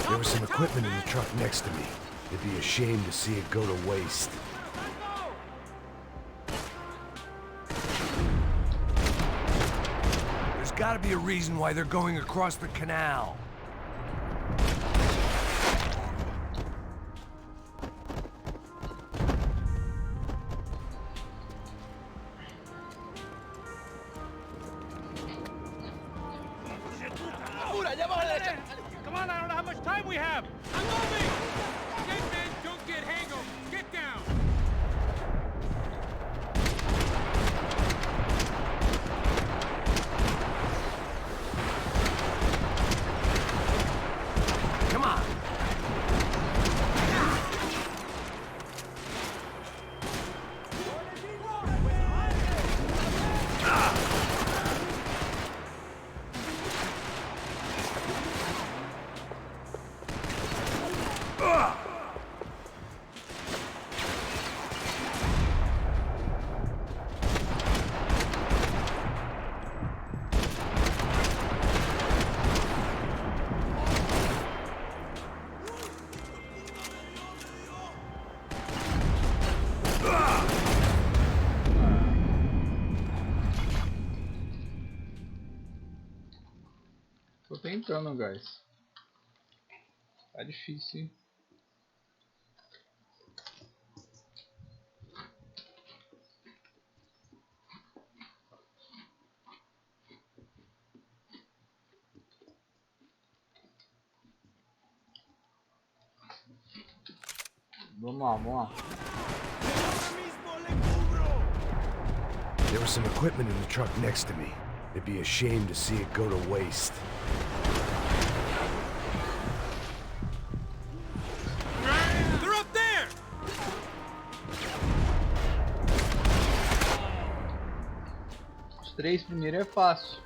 There was some equipment in the truck next to me. It'd be a shame to see it go to waste. There's gotta be a reason why they're going across the canal. Come on, I don't know how much time we have! I'm moving! Get men, don't get hangover! Get down! Tô tentando, guys. Tá difícil, hein? Vamos lá, vamos lá. There was some equipment in the truck next to me. It'd be a shame to see it go to waste. They're up there! Os 3 primeiros é fácil.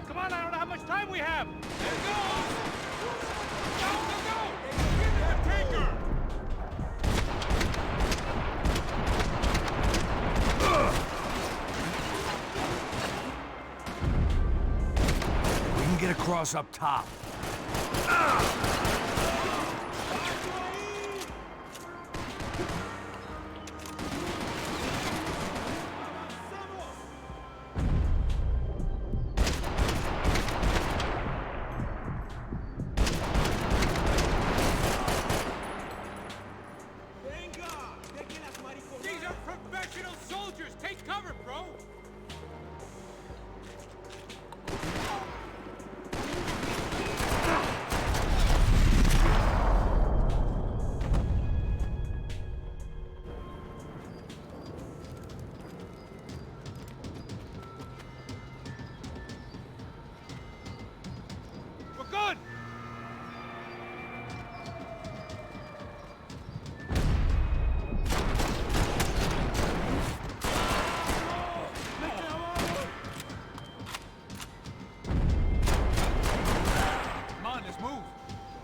Come on, I don't know how much time we have. There it goes! Go, go, go! Get that tanker! We can get across up top. These are professional soldiers! Take cover, bro! We're good! Come on, let's move!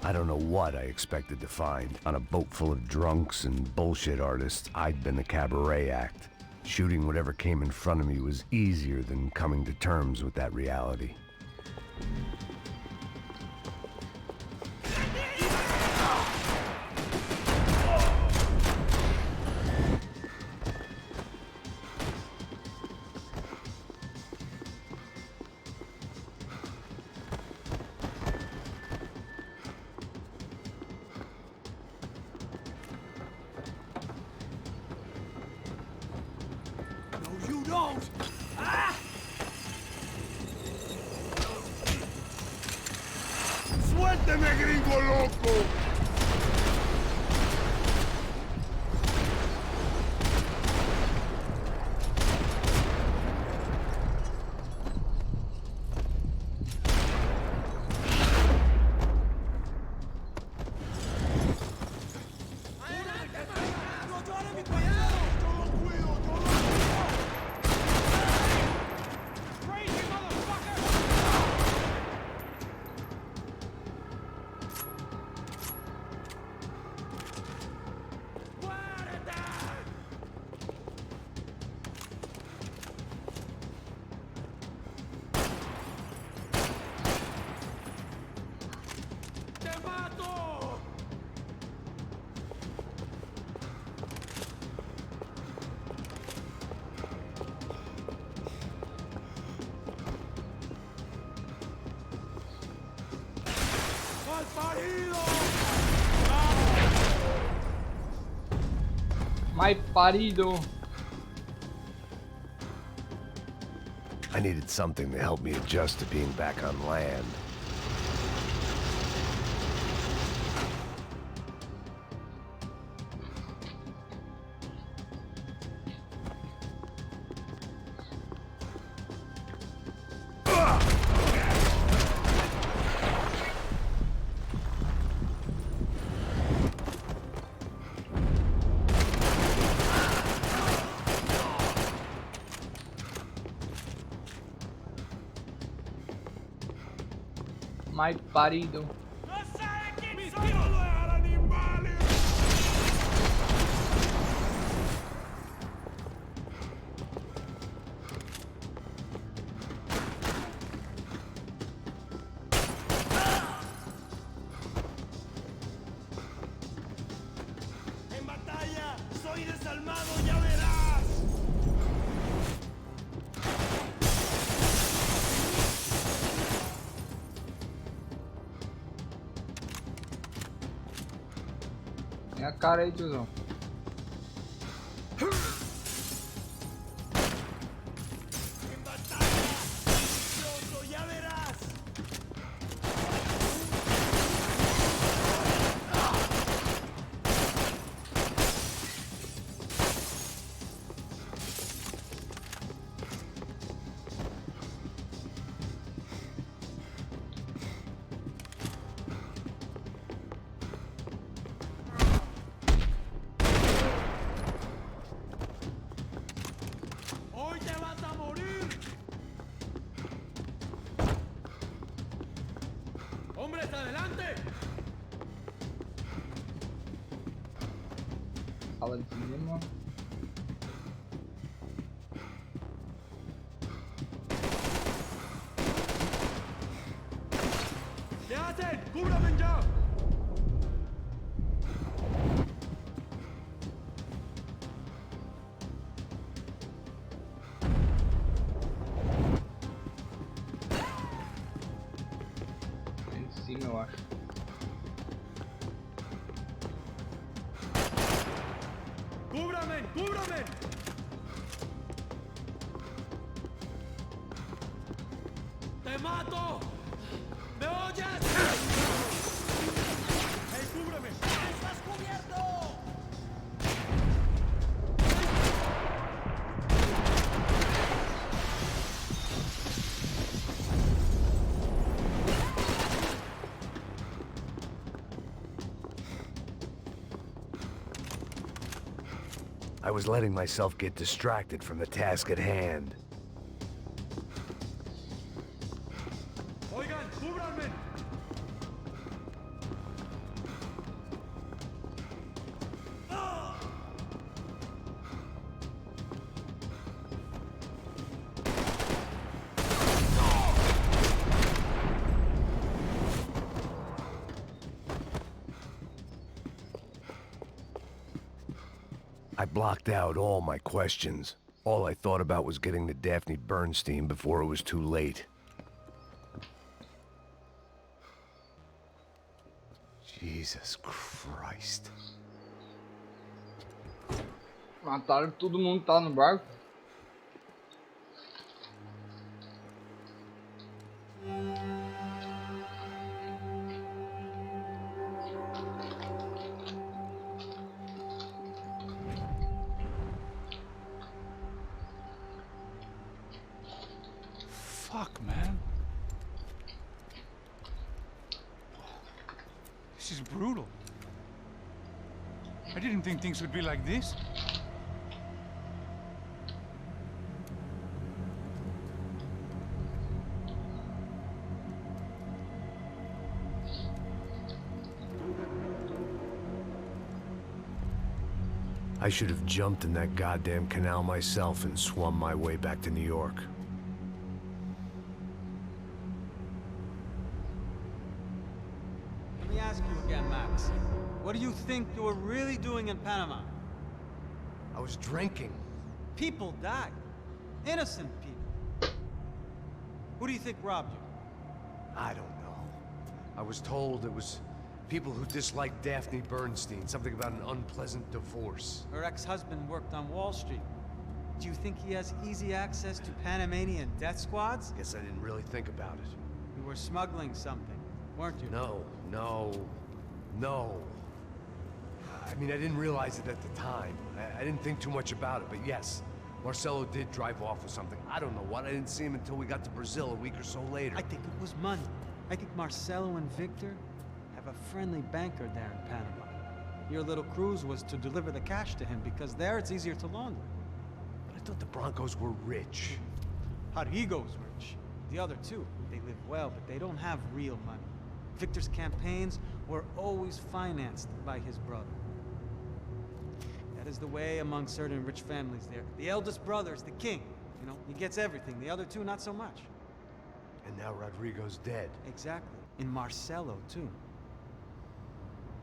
I don't know what I expected to find. On a boat full of drunks and bullshit artists, I'd been the cabaret act. Shooting whatever came in front of me was easier than coming to terms with that reality. No, you don't! Ah! ¡Suélteme, gringo loco! Mai parido! I needed something to help me adjust to being back on land. Mai parido! ¡En batalla! É a cara aí, tiozão. Hoy te vas a morir. Hombres, adelante. Sala de cinema. ¿Qué hacen? ¡Cúbrame ya! Em cima, eu acho. ¡Cúbrame! ¡Cúbrame! ¡Te mato! ¿Me oyes? ¡Hey, cúbrame! ¡Estás cubierto! I was letting myself get distracted from the task at hand. Oigan, cúbranme. I blocked out all my questions. All I thought about was getting to Daphne Bernstein before it was too late. Jesus Christ. Mataram todo mundo que tá no barco. Fuck, man. This is brutal. I didn't think things would be like this. I should have jumped in that goddamn canal myself and swum my way back to New York. Let me ask you again, Max. What do you think you were really doing in Panama? I was drinking. People died. Innocent people. Who do you think robbed you? I don't know. I was told it was people who disliked Daphne Bernstein, something about an unpleasant divorce. Her ex-husband worked on Wall Street. Do you think he has easy access to Panamanian death squads? Guess I didn't really think about it. You were smuggling something, weren't you? No. I mean, I didn't realize it at the time. I didn't think too much about it, but yes, Marcelo did drive off with something. I don't know what. I didn't see him until we got to Brazil a week or so later. I think it was money. I think Marcelo and Victor have a friendly banker there in Panama. Your little cruise was to deliver the cash to him because there it's easier to launder. But I thought the Broncos were rich. Rodrigo's rich. The other two, they live well, but they don't have real money. Victor's campaigns were always financed by his brother. That is the way among certain rich families there. The eldest brother is the king. You know, he gets everything. The other two, not so much. And now Rodrigo's dead. Exactly. And Marcelo, too.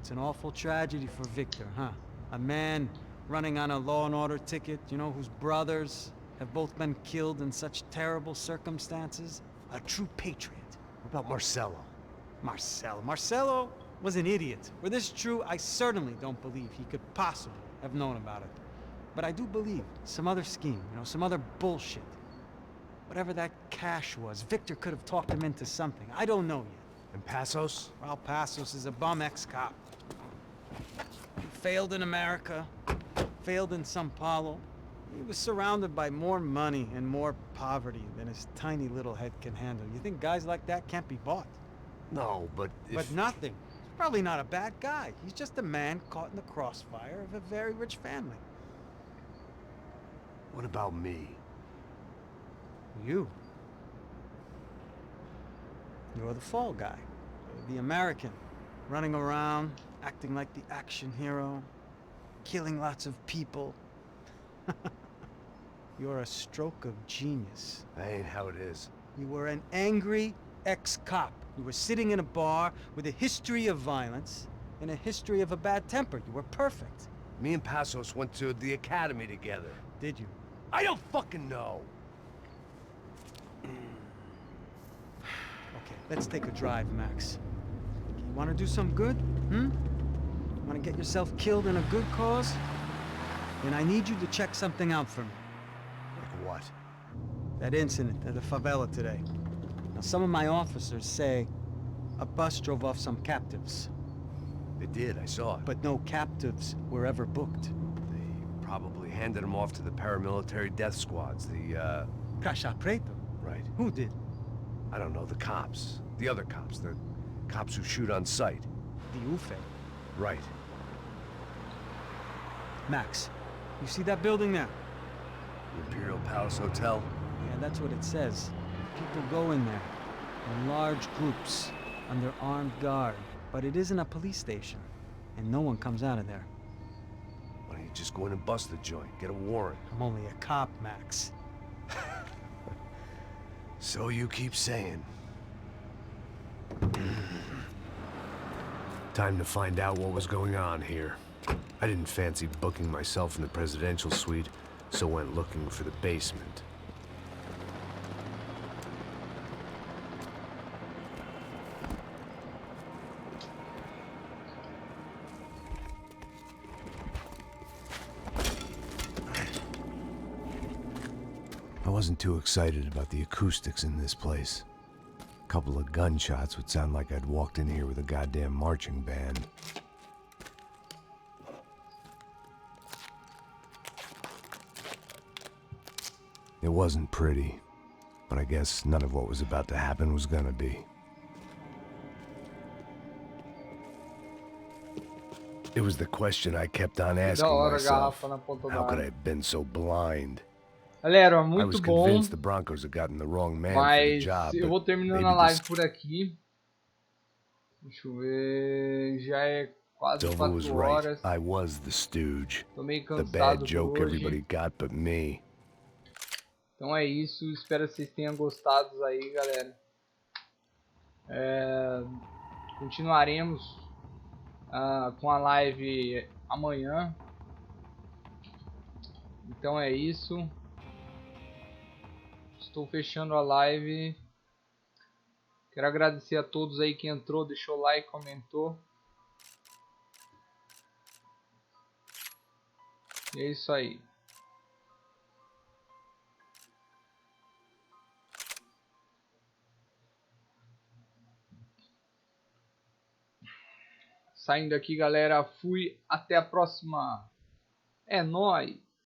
It's an awful tragedy for Victor, huh? A man running on a law and order ticket, you know, whose brothers have both been killed in such terrible circumstances. A true patriot. What about Marcelo? Marcelo, was an idiot. Were this true, I certainly don't believe he could possibly have known about it. But I do believe some other scheme, you know, some other bullshit. Whatever that cash was, Victor could have talked him into something. I don't know yet. And Passos? Well, Passos is a bum ex-cop. He failed in America, failed in Sao Paulo. He was surrounded by more money and more poverty than his tiny little head can handle. You think guys like that can't be bought? No, but if... But nothing. He's probably not a bad guy. He's just a man caught in the crossfire of a very rich family. What about me? You. You're the fall guy. The American. Running around, acting like the action hero. Killing lots of people. You're a stroke of genius. That ain't how it is. You were an angry ex-cop. You were sitting in a bar with a history of violence and a history of a bad temper. You were perfect. Me and Passos went to the academy together. Did you? I don't fucking know. Okay, let's take a drive, Max. You want to do some good? Want to get yourself killed in a good cause? Then I need you to check something out for me. Like what? That incident at the favela today. Now, some of my officers say a bus drove off some captives. They did, I saw it. But no captives were ever booked. They probably handed them off to the paramilitary death squads, the, Caixa Preta? Right. Who did? I don't know, the cops. The other cops, the cops who shoot on sight. The UFE. Right. Max, you see that building there? The Imperial Palace Hotel? Yeah, that's what it says. People go in there in large groups under armed guard. But it isn't a police station, and no one comes out of there. Why don't you just go in and bust the joint, get a warrant? I'm only a cop, Max. So you keep saying. Time to find out what was going on here. I didn't fancy booking myself in the presidential suite, so went looking for the basement. I wasn't too excited about the acoustics in this place. A couple of gunshots would sound like I'd walked in here with a goddamn marching band. It wasn't pretty, but I guess none of what was about to happen was gonna be. It was the question I kept on asking myself. How could I have been so blind? Galera, I muito was bom, convinced the Broncos had gotten the wrong man for the mas job, eu vou but terminando maybe a live this por aqui. Deixa eu ver, já é quase Silva was 4 right. horas. I was the stooge. Tô meio The cansado bad joke hoje. everybody got but me. Então é isso, espero que vocês tenham gostado aí, galera. Continuaremos com a live amanhã. Então é isso. Estou fechando a live. Quero agradecer a todos aí que entrou, deixou like, comentou. E é isso aí. Saindo aqui, galera. Fui. Até a próxima. É nóis.